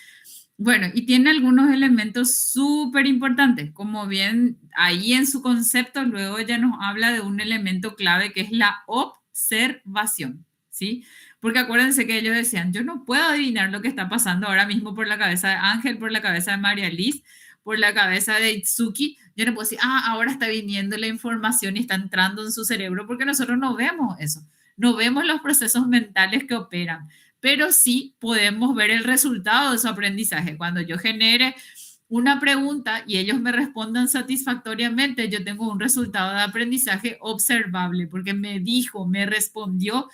Bueno, y tiene algunos elementos súper importantes, como bien ahí en su concepto, luego ella nos habla de un elemento clave que es la observación, ¿sí? Porque acuérdense que ellos decían, yo no puedo adivinar lo que está pasando ahora mismo por la cabeza de Ángel, por la cabeza de María Liz, por la cabeza de Itsuki. Yo no puedo decir, ahora está viniendo la información y está entrando en su cerebro, porque nosotros no vemos eso, no vemos los procesos mentales que operan, pero sí podemos ver el resultado de su aprendizaje. Cuando yo genere una pregunta y ellos me respondan satisfactoriamente, yo tengo un resultado de aprendizaje observable, porque me respondió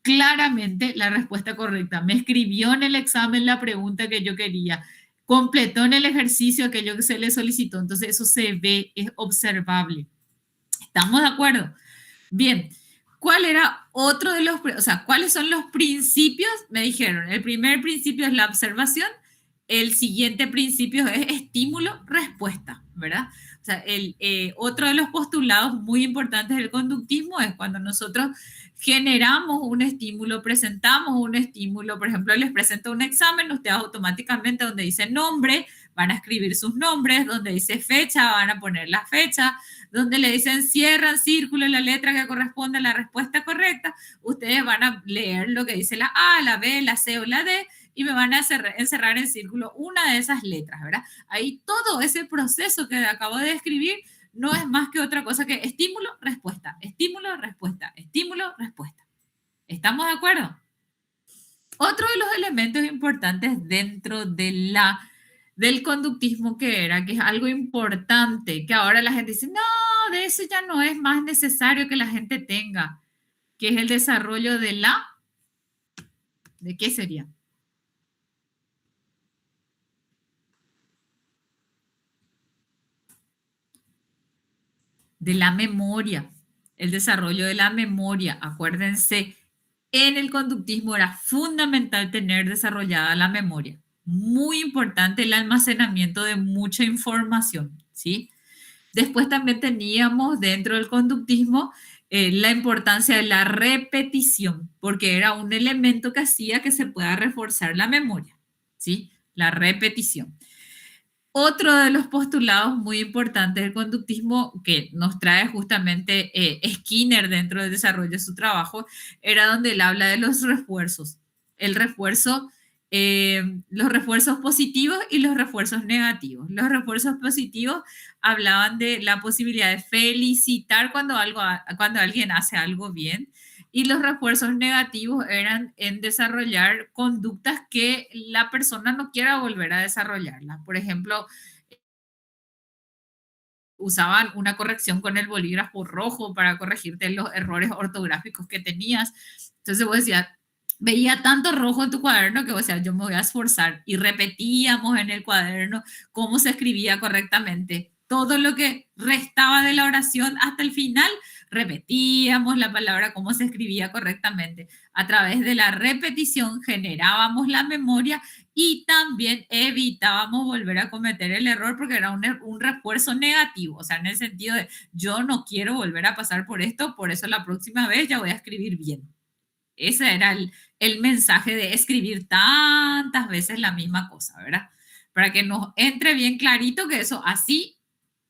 claramente la respuesta correcta, me escribió en el examen la pregunta que yo quería, completó en el ejercicio aquello que se le solicitó. Entonces eso se ve, es observable. ¿Estamos de acuerdo? Bien. ¿Cuál era otro de los, o sea, cuáles son los principios? Me dijeron, el primer principio es la observación, el siguiente principio es estímulo-respuesta, ¿verdad? O sea, otro de los postulados muy importantes del conductismo es cuando nosotros generamos un estímulo, presentamos un estímulo, por ejemplo, les presento un examen, ustedes automáticamente donde dice nombre, van a escribir sus nombres, donde dice fecha, van a poner la fecha, donde le dicen cierran círculo la letra que corresponde a la respuesta correcta, ustedes van a leer lo que dice la A, la B, la C o la D y me van a encerrar en círculo una de esas letras, ¿verdad? Ahí todo ese proceso que acabo de describir no es más que otra cosa que estímulo, respuesta, estímulo, respuesta, estímulo, respuesta. ¿Estamos de acuerdo? Otro de los elementos importantes dentro del conductismo que es algo importante, que ahora la gente dice, no, de eso ya no es más necesario que la gente tenga, que es el desarrollo ¿de qué sería? De la memoria, el desarrollo de la memoria. Acuérdense, en el conductismo era fundamental tener desarrollada la memoria. Muy importante el almacenamiento de mucha información, ¿sí? Después también teníamos dentro del conductismo la importancia de la repetición, porque era un elemento que hacía que se pueda reforzar la memoria, ¿sí? La repetición. Otro de los postulados muy importantes del conductismo que nos trae justamente Skinner dentro del desarrollo de su trabajo era donde él habla de los refuerzos. El refuerzo, los refuerzos positivos y los refuerzos negativos. Los refuerzos positivos hablaban de la posibilidad de felicitar cuando alguien hace algo bien. Y los refuerzos negativos eran en desarrollar conductas que la persona no quiera volver a desarrollarlas. Por ejemplo, usaban una corrección con el bolígrafo rojo para corregirte los errores ortográficos que tenías. Entonces vos decías, veía tanto rojo en tu cuaderno que vos decías, yo me voy a esforzar. Y repetíamos en el cuaderno cómo se escribía correctamente. Todo lo que restaba de la oración hasta el final, repetíamos la palabra, cómo se escribía correctamente. A través de la repetición generábamos la memoria y también evitábamos volver a cometer el error porque era un refuerzo negativo, o sea, en el sentido de yo no quiero volver a pasar por esto, por eso la próxima vez ya voy a escribir bien. Ese era el mensaje de escribir tantas veces la misma cosa, ¿verdad? Para que nos entre bien clarito que eso así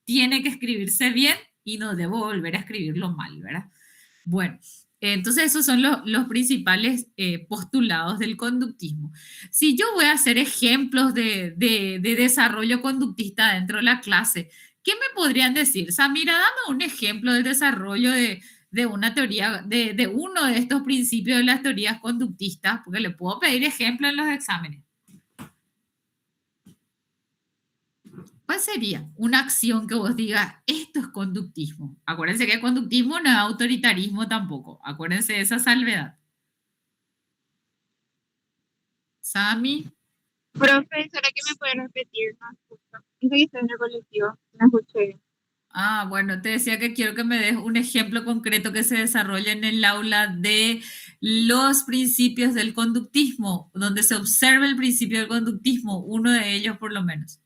tiene que escribirse bien y no debo volver a escribirlo mal, ¿verdad? Bueno, entonces esos son los principales postulados del conductismo. Si yo voy a hacer ejemplos de desarrollo conductista dentro de la clase, ¿qué me podrían decir? Samira, dame un ejemplo del desarrollo de una teoría, de uno de estos principios de las teorías conductistas, porque le puedo pedir ejemplo en los exámenes. ¿Cuál sería una acción que vos digas, esto es conductismo? Acuérdense que conductismo no es autoritarismo tampoco. Acuérdense de esa salvedad. Sami. Profe, ¿será que me puede repetir? No escucho. Dice que estoy en el colectivo. No escuché. Ah, bueno, te decía que quiero que me des un ejemplo concreto que se desarrolle en el aula de los principios del conductismo, donde se observa el principio del conductismo, uno de ellos por lo menos.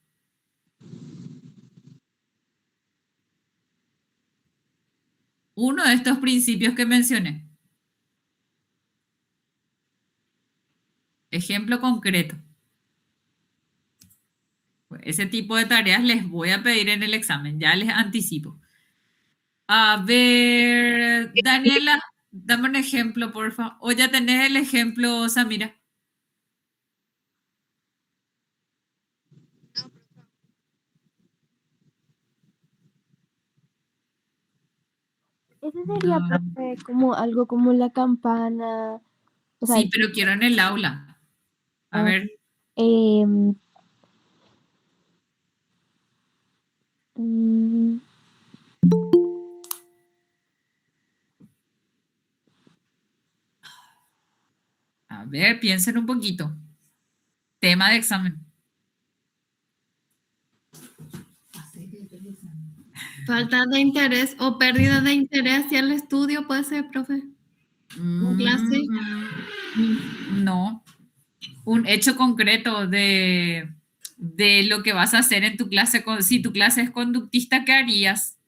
Uno de estos principios que mencioné. Ejemplo concreto. Ese tipo de tareas les voy a pedir en el examen, ya les anticipo. A ver, Daniela, dame un ejemplo, por favor. O ya tenés el ejemplo, Samira. Ese sería, No. profe, como algo como la campana. O sea, Sí, pero quiero en el aula. A ver, em, mm, piensen un poquito. Tema de examen. Falta de interés o pérdida de interés hacia el estudio, puede ser, profe. ¿En clase? No. Un hecho concreto de lo que vas a hacer en tu clase. Si tu clase es conductista, ¿qué harías?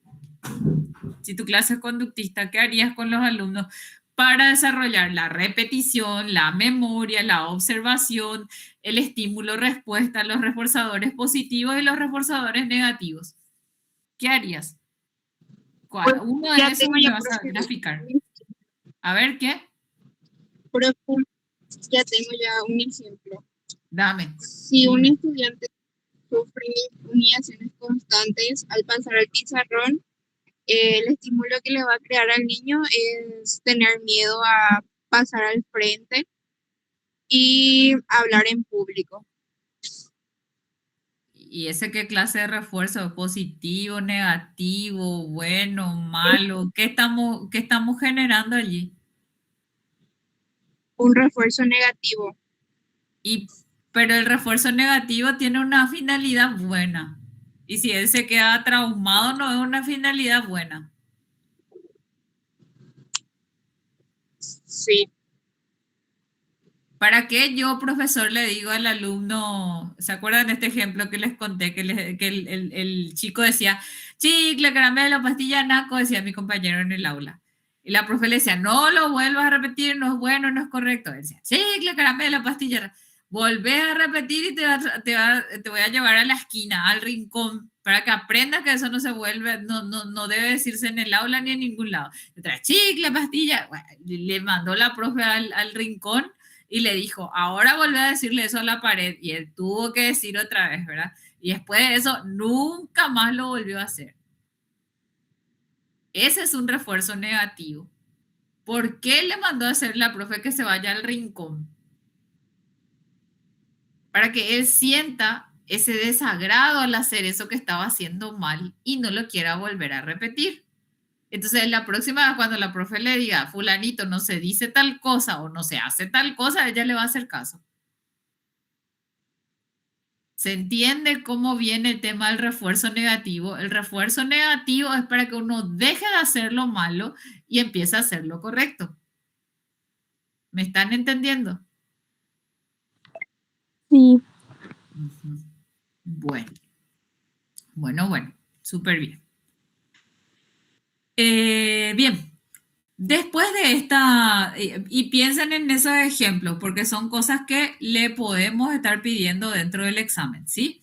Si tu clase es conductista, ¿qué harías con los alumnos para desarrollar la repetición, la memoria, la observación, el estímulo-respuesta, los reforzadores positivos y los reforzadores negativos? ¿Qué harías? ¿Cuál? Pues Uno de ya esos tengo me ya, vas a profe, graficar. A ver, ¿qué? profe, ya tengo ya un ejemplo. Dame. Si un Dime. estudiante sufre humillaciones constantes al pasar al pizarrón, el estímulo que le va a crear al niño es tener miedo a pasar al frente y hablar en público. ¿Y ese qué clase de refuerzo? ¿Positivo, negativo, bueno, malo? ¿Qué estamos generando allí? Un refuerzo negativo. Pero el refuerzo negativo tiene una finalidad buena. Y si él se queda traumado, no es una finalidad buena. Sí. ¿Para qué yo, profesor, le digo al alumno? ¿Se acuerdan de este ejemplo que les conté? Que el chico decía, chicle, caramelo, pastilla, naco, decía mi compañero en el aula. Y la profe le decía, no lo vuelvas a repetir, no es bueno, no es correcto. Él decía, chicle, caramelo, pastilla. Volvés a repetir y te voy a llevar a la esquina, al rincón, para que aprendas que eso no se vuelve, no debe decirse en el aula ni en ningún lado. Y otra, chicle, pastilla. Bueno, le mandó la profe al rincón y le dijo, ahora volví a decirle eso a la pared, y él tuvo que decir otra vez, ¿verdad? Y después de eso, nunca más lo volvió a hacer. Ese es un refuerzo negativo. ¿Por qué le mandó a hacer la profe que se vaya al rincón? Para que él sienta ese desagrado al hacer eso que estaba haciendo mal y no lo quiera volver a repetir. Entonces, la próxima vez cuando la profe le diga, fulanito, no se dice tal cosa o no se hace tal cosa, ella le va a hacer caso. ¿Se entiende cómo viene el tema del refuerzo negativo? El refuerzo negativo es para que uno deje de hacer lo malo y empiece a hacer lo correcto. ¿Me están entendiendo? Sí. Uh-huh. Bueno, súper bien. Bien, después de esta, y piensen en esos ejemplos, porque son cosas que le podemos estar pidiendo dentro del examen, ¿sí?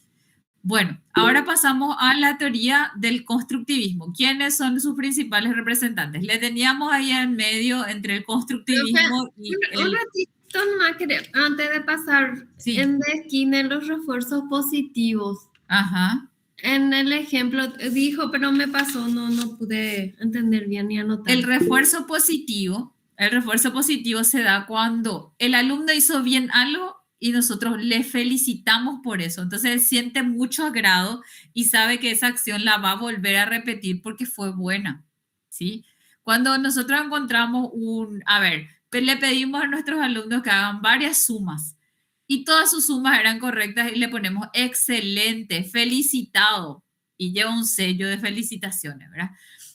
Bueno, ahora pasamos a la teoría del constructivismo. ¿Quiénes son sus principales representantes? Le teníamos ahí en medio entre el constructivismo y un ratito más, antes de pasar, Sí. en la esquina los refuerzos positivos. Ajá. En el ejemplo dijo, pero me pasó, no pude entender bien ni anotar. El refuerzo positivo se da cuando el alumno hizo bien algo y nosotros le felicitamos por eso. Entonces él siente mucho agrado y sabe que esa acción la va a volver a repetir porque fue buena, ¿sí? Cuando nosotros encontramos le pedimos a nuestros alumnos que hagan varias sumas y todas sus sumas eran correctas y le ponemos excelente, felicitado, y lleva un sello de felicitaciones, ¿verdad?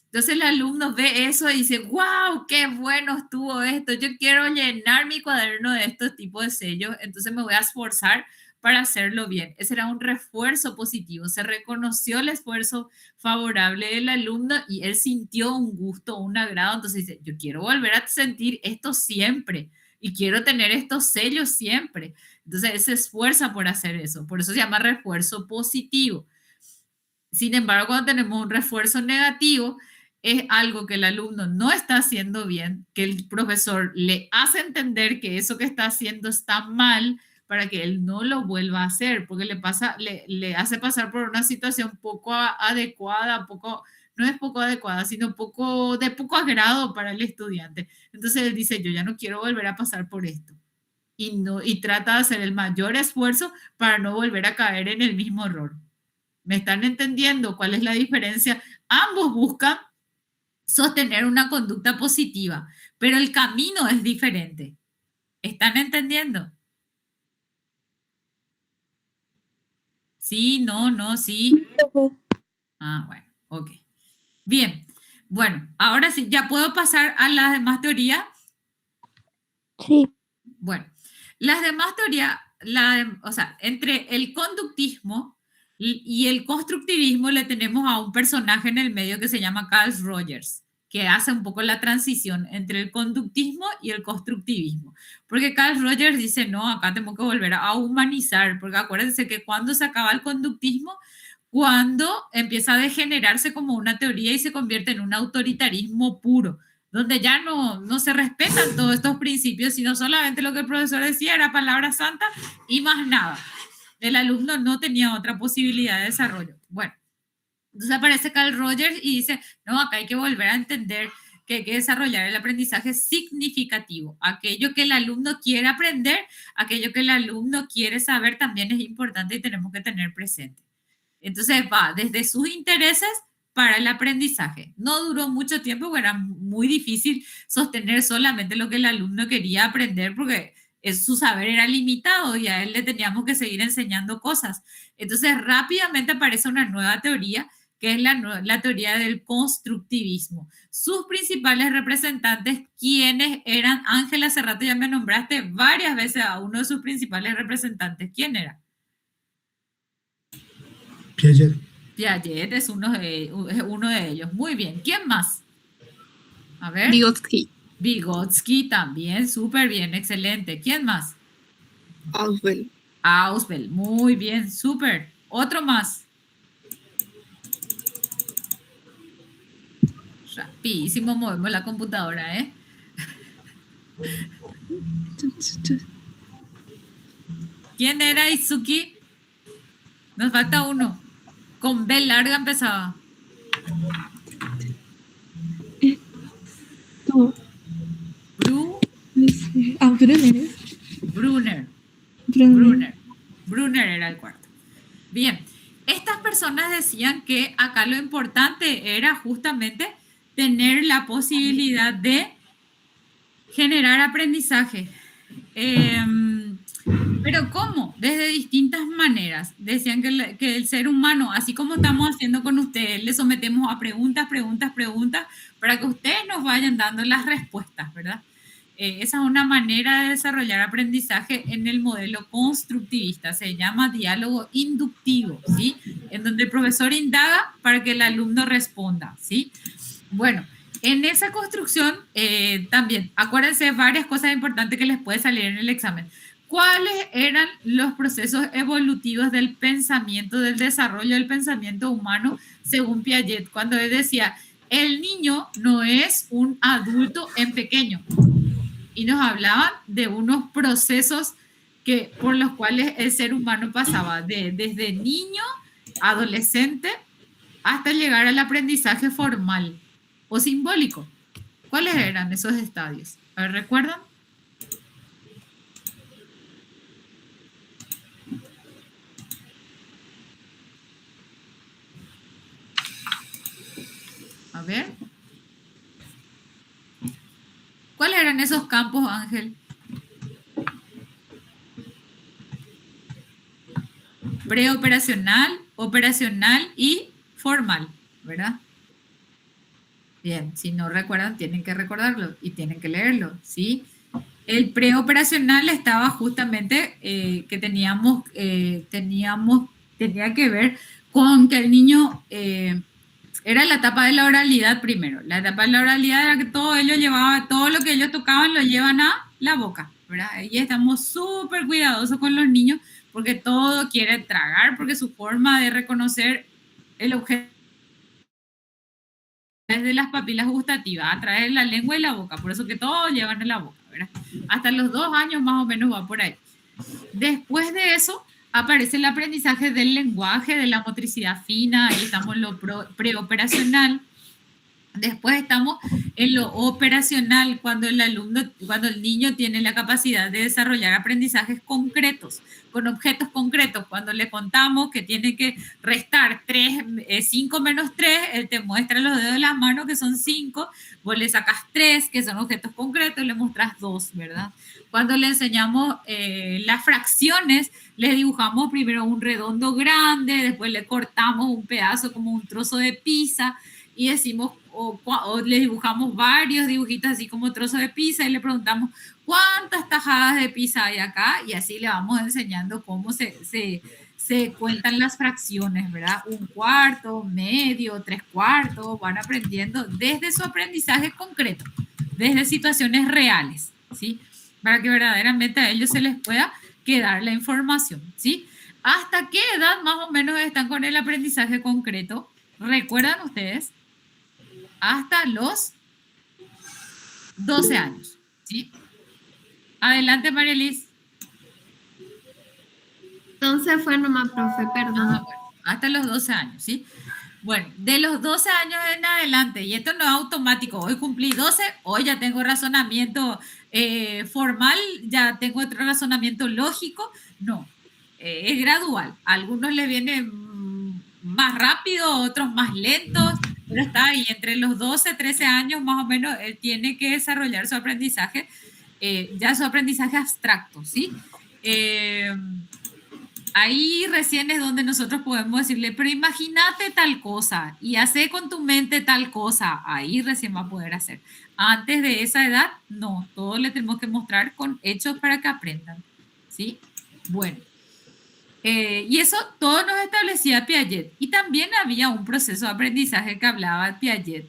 Entonces el alumno ve eso y dice, wow, qué bueno estuvo esto, yo quiero llenar mi cuaderno de estos tipos de sellos, entonces me voy a esforzar para hacerlo bien. Ese era un refuerzo positivo, se reconoció el esfuerzo favorable del alumno y él sintió un gusto, un agrado, entonces dice, yo quiero volver a sentir esto siempre y quiero tener estos sellos siempre. Entonces él se esfuerza por hacer eso, por eso se llama refuerzo positivo. Sin embargo, cuando tenemos un refuerzo negativo, es algo que el alumno no está haciendo bien, que el profesor le hace entender que eso que está haciendo está mal para que él no lo vuelva a hacer, porque le hace pasar por una situación poco adecuada, no es poco adecuada, sino de poco agrado para el estudiante. Entonces él dice, yo ya no quiero volver a pasar por esto. Y trata de hacer el mayor esfuerzo para no volver a caer en el mismo error. ¿Me están entendiendo cuál es la diferencia? Ambos buscan sostener una conducta positiva, pero el camino es diferente. ¿Están entendiendo? Sí, no, sí. Ah, bueno, ok. Bien, bueno, ahora sí, ya puedo pasar a las demás teorías. Sí, Bueno, las demás teorías, o sea, entre el conductismo y el constructivismo le tenemos a un personaje en el medio que se llama Carl Rogers, que hace un poco la transición entre el conductismo y el constructivismo. Porque Carl Rogers dice, no, acá tenemos que volver a humanizar, porque acuérdense que cuando se acaba el conductismo, cuando empieza a degenerarse como una teoría y se convierte en un autoritarismo puro, donde ya no se respetan todos estos principios, sino solamente lo que el profesor decía era palabra santa y más nada. El alumno no tenía otra posibilidad de desarrollo. Bueno, entonces aparece Carl Rogers y dice, no, acá hay que volver a entender que hay que desarrollar el aprendizaje significativo. Aquello que el alumno quiere aprender, aquello que el alumno quiere saber también es importante y tenemos que tener presente. Entonces va desde sus intereses para el aprendizaje. No duró mucho tiempo, porque era muy difícil sostener solamente lo que el alumno quería aprender porque su saber era limitado y a él le teníamos que seguir enseñando cosas. Entonces rápidamente aparece una nueva teoría que es la teoría del constructivismo. Sus principales representantes, ¿quiénes eran? Ángela, hace rato ya me nombraste varias veces a uno de sus principales representantes. ¿Quién era? Piaget. Piaget es uno de ellos. Muy bien. ¿Quién más? A ver. Vygotsky. Vygotsky también, súper bien, excelente. ¿Quién más? Ausubel. Ausubel, muy bien, súper. Otro más. Rapidísimo movemos la computadora, ¿eh? ¿Quién era Izuki? Nos falta uno. Con B larga empezaba. No. Brunner. Brunner era el cuarto. Bien, estas personas decían que acá lo importante era justamente tener la posibilidad de generar aprendizaje. Pero ¿cómo? Desde distintas maneras. Decían que el ser humano, así como estamos haciendo con ustedes, le sometemos a preguntas para que ustedes nos vayan dando las respuestas, ¿verdad? Esa es una manera de desarrollar aprendizaje en el modelo constructivista. Se llama diálogo inductivo, ¿sí? En donde el profesor indaga para que el alumno responda, ¿sí? Bueno, en esa construcción también, acuérdense de varias cosas importantes que les puede salir en el examen. ¿Cuáles eran los procesos evolutivos del pensamiento, del desarrollo del pensamiento humano, según Piaget? Cuando él decía, el niño no es un adulto en pequeño. Y nos hablaban de unos procesos por los cuales el ser humano pasaba desde niño, adolescente, hasta llegar al aprendizaje formal o simbólico. ¿Cuáles eran esos estadios? A ver, ¿recuerdan? A ver. ¿Cuáles eran esos campos, Ángel? Preoperacional, operacional y formal, ¿verdad? Bien, si no recuerdan, tienen que recordarlo y tienen que leerlo, ¿sí? El preoperacional estaba justamente que tenía que ver con que el niño era la etapa de la oralidad primero. La etapa de la oralidad era que todo lo que ellos tocaban lo llevan a la boca, ¿verdad? Y estamos súper cuidadosos con los niños porque todo quiere tragar, porque su forma de reconocer el objeto es de las papilas gustativas, a través de la lengua y la boca, por eso que todos llevan en la boca, ¿verdad? Hasta los 2 años más o menos va por ahí. Después de eso aparece el aprendizaje del lenguaje, de la motricidad fina, ahí estamos en lo preoperacional. Después estamos en lo operacional, cuando el niño tiene la capacidad de desarrollar aprendizajes concretos, con objetos concretos. Cuando le contamos que tiene que restar 5 menos 3, él te muestra los dedos de las manos que son 5, vos le sacas 3, que son objetos concretos, y le muestras 2, ¿verdad? Cuando le enseñamos las fracciones, le dibujamos primero un redondo grande, después le cortamos un pedazo como un trozo de pizza, y decimos, o le dibujamos varios dibujitos así como trozos de pizza y le preguntamos cuántas tajadas de pizza hay acá, y así le vamos enseñando cómo se cuentan las fracciones, ¿verdad? 1/4, medio, 3/4, van aprendiendo desde su aprendizaje concreto, desde situaciones reales, ¿sí? Para que verdaderamente a ellos se les pueda quedar la información, ¿sí? ¿Hasta qué edad más o menos están con el aprendizaje concreto? ¿Recuerdan ustedes? Hasta los 12 años, ¿sí? Adelante, Marielis. Entonces fue nomás, profe, perdón. Hasta los 12 años, ¿sí? Bueno, de los 12 años en adelante, y esto no es automático, hoy cumplí 12, hoy ya tengo razonamiento formal, ya tengo otro razonamiento lógico, no, es gradual. A algunos les viene más rápido, otros más lentos, pero está ahí entre los 12, 13 años más o menos, él tiene que desarrollar su aprendizaje, ya su aprendizaje abstracto, ¿sí? Ahí recién es donde nosotros podemos decirle, pero imagínate tal cosa y hace con tu mente tal cosa. Ahí recién va a poder hacer. Antes de esa edad, no. Todo le tenemos que mostrar con hechos para que aprendan. ¿Sí? Bueno. Y eso todo nos establecía Piaget. Y también había un proceso de aprendizaje que hablaba Piaget,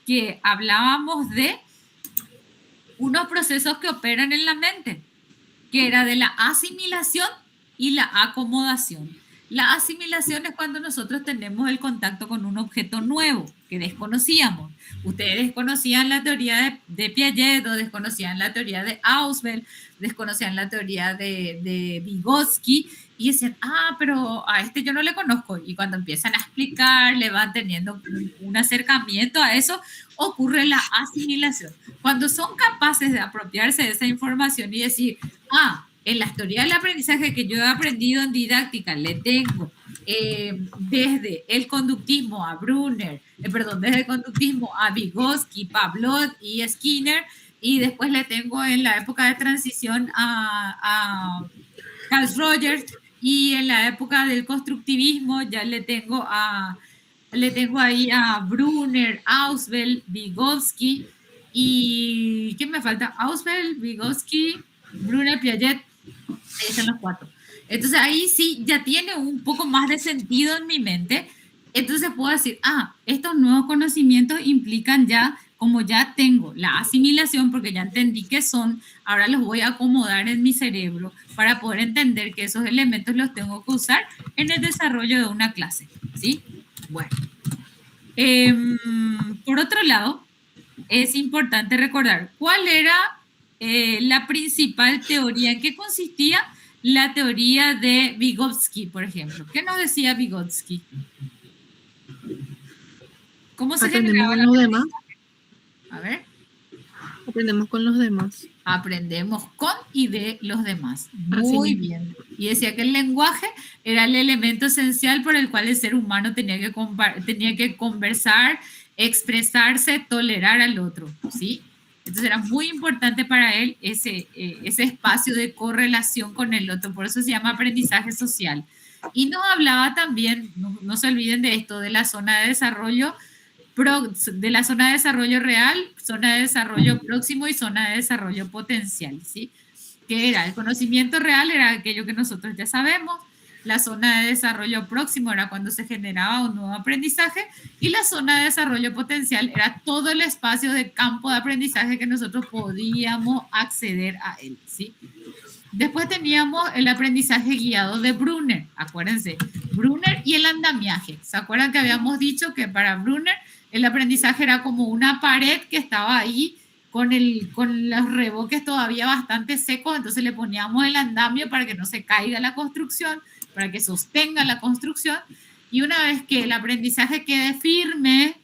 que hablábamos de unos procesos que operan en la mente, que era de la asimilación y la acomodación. La asimilación es cuando nosotros tenemos el contacto con un objeto nuevo que desconocíamos. Ustedes desconocían la teoría de Piaget o desconocían la teoría de Ausubel, desconocían la teoría de Vygotsky y decían, pero a este yo no le conozco. Y cuando empiezan a explicar, le van teniendo un acercamiento a eso, ocurre la asimilación. Cuando son capaces de apropiarse de esa información y decir, en la teoría del aprendizaje que yo he aprendido en didáctica, le tengo desde el conductismo a Brunner, desde el conductismo a Vygotsky, Pavlov y Skinner, y después le tengo en la época de transición a Carl Rogers, y en la época del constructivismo ya le tengo ahí a Brunner, Ausubel, Vygotsky, y ¿quién me falta? Ausubel, Vygotsky, Brunner, Piaget. Ahí están los 4. Entonces ahí sí ya tiene un poco más de sentido en mi mente. Entonces puedo decir, estos nuevos conocimientos implican ya, como ya tengo la asimilación, porque ya entendí qué son, ahora los voy a acomodar en mi cerebro para poder entender que esos elementos los tengo que usar en el desarrollo de una clase, ¿sí? Bueno. Por otro lado, es importante recordar cuál era la principal teoría, en qué consistía la teoría de Vygotsky, por ejemplo. ¿Qué nos decía Vygotsky? ¿Cómo se generaba los demás? A ver. Aprendemos con los demás. Aprendemos con y de los demás. Muy bien. Y decía que el lenguaje era el elemento esencial por el cual el ser humano tenía que conversar, expresarse, tolerar al otro, ¿sí? Entonces era muy importante para él ese espacio de correlación con el otro, por eso se llama aprendizaje social. Y nos hablaba también, no se olviden de esto, de la zona de desarrollo, de la zona de desarrollo real, zona de desarrollo próximo y zona de desarrollo potencial, ¿sí? Que era el conocimiento real, era aquello que nosotros ya sabemos. La zona de desarrollo próximo era cuando se generaba un nuevo aprendizaje, y la zona de desarrollo potencial era todo el espacio de campo de aprendizaje que nosotros podíamos acceder a él, ¿sí? Después teníamos el aprendizaje guiado de Brunner, acuérdense, Brunner y el andamiaje. ¿Se acuerdan que habíamos dicho que para Brunner el aprendizaje era como una pared que estaba ahí con los revoques todavía bastante secos, entonces le poníamos el andamio para que no se caiga la construcción, para que sostenga la construcción, y una vez que el aprendizaje quede firme,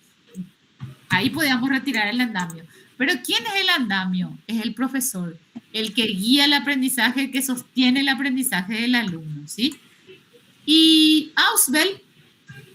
ahí podíamos retirar el andamio. Pero ¿quién es el andamio? Es el profesor, el que guía el aprendizaje, el que sostiene el aprendizaje del alumno, ¿sí? Y Ausubel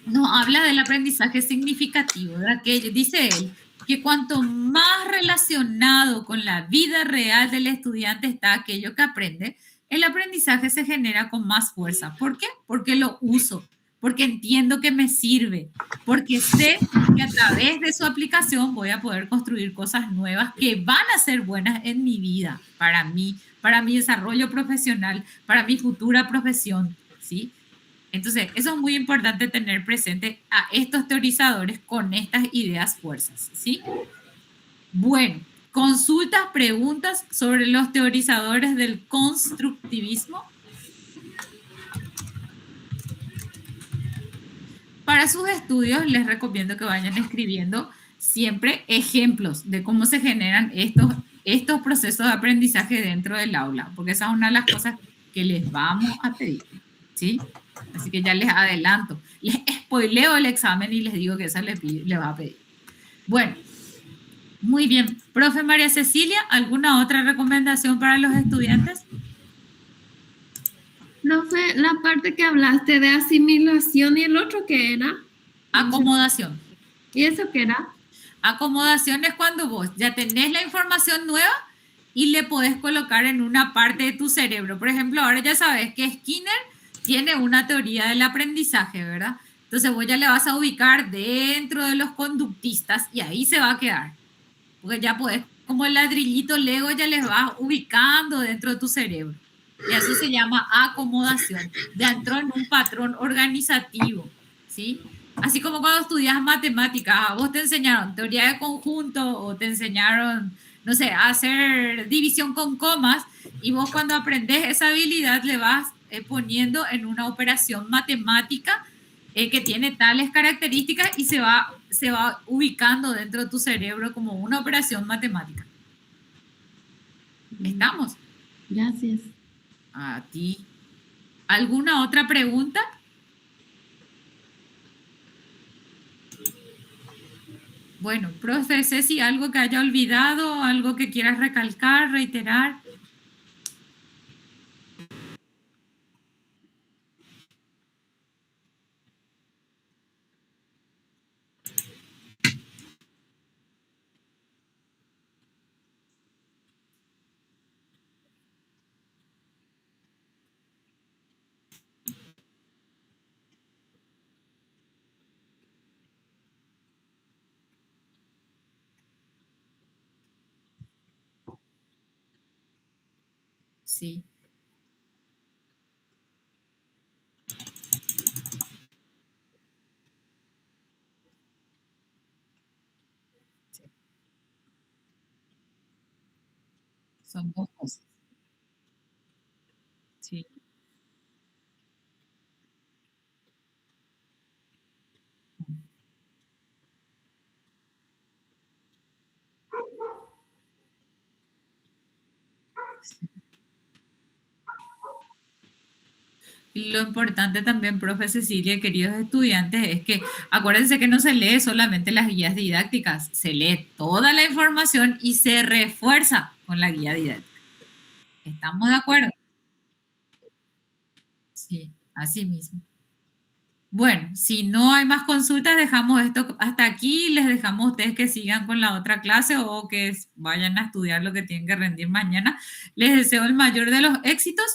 nos habla del aprendizaje significativo, ¿verdad? Que dice él que cuanto más relacionado con la vida real del estudiante está aquello que aprende, el aprendizaje se genera con más fuerza. ¿Por qué? Porque lo uso, porque entiendo que me sirve, porque sé que a través de su aplicación voy a poder construir cosas nuevas que van a ser buenas en mi vida, para mí, para mi desarrollo profesional, para mi futura profesión, ¿sí? Entonces, eso es muy importante tener presente a estos teorizadores con estas ideas fuerzas, ¿sí? Bueno, consultas, preguntas sobre los teorizadores del constructivismo. Para sus estudios les recomiendo que vayan escribiendo siempre ejemplos de cómo se generan estos procesos de aprendizaje dentro del aula, porque esa es una de las cosas que les vamos a pedir, ¿sí? Así que ya les adelanto, les spoileo el examen y les digo que esa les va a pedir. Bueno, muy bien. Profe María Cecilia, ¿alguna otra recomendación para los estudiantes? Profe, la parte que hablaste de asimilación y el otro, ¿qué era? Acomodación. ¿Y eso qué era? Acomodación es cuando vos ya tenés la información nueva y le podés colocar en una parte de tu cerebro. Por ejemplo, ahora ya sabes que Skinner tiene una teoría del aprendizaje, ¿verdad? Entonces vos ya le vas a ubicar dentro de los conductistas y ahí se va a quedar. Porque ya podés, como el ladrillito Lego, ya les vas ubicando dentro de tu cerebro. Y eso se llama acomodación. Ya entró en un patrón organizativo, ¿sí? Así como cuando estudias matemáticas, a vos te enseñaron teoría de conjunto o te enseñaron, no sé, a hacer división con comas, y vos cuando aprendes esa habilidad le vas poniendo en una operación matemática que tiene tales características y se va ubicando dentro de tu cerebro como una operación matemática. ¿Estamos? Gracias. A ti. ¿Alguna otra pregunta? Bueno, profe Ceci, ¿algo que haya olvidado? ¿Algo que quieras recalcar, reiterar? Sí. Son dos cosas. Sí. Y lo importante también, profe Cecilia, queridos estudiantes, es que acuérdense que no se lee solamente las guías didácticas, se lee toda la información y se refuerza con la guía didáctica. ¿Estamos de acuerdo? Sí, así mismo. Bueno, si no hay más consultas, dejamos esto hasta aquí. Les dejamos a ustedes que sigan con la otra clase o que vayan a estudiar lo que tienen que rendir mañana. Les deseo el mayor de los éxitos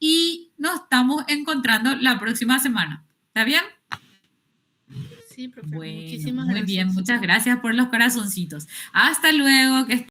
y nos estamos encontrando la próxima semana. ¿Está bien? Sí, profe. Bueno, Muchísimas muy gracias. bien. Muchas gracias por los corazoncitos. Hasta luego. Que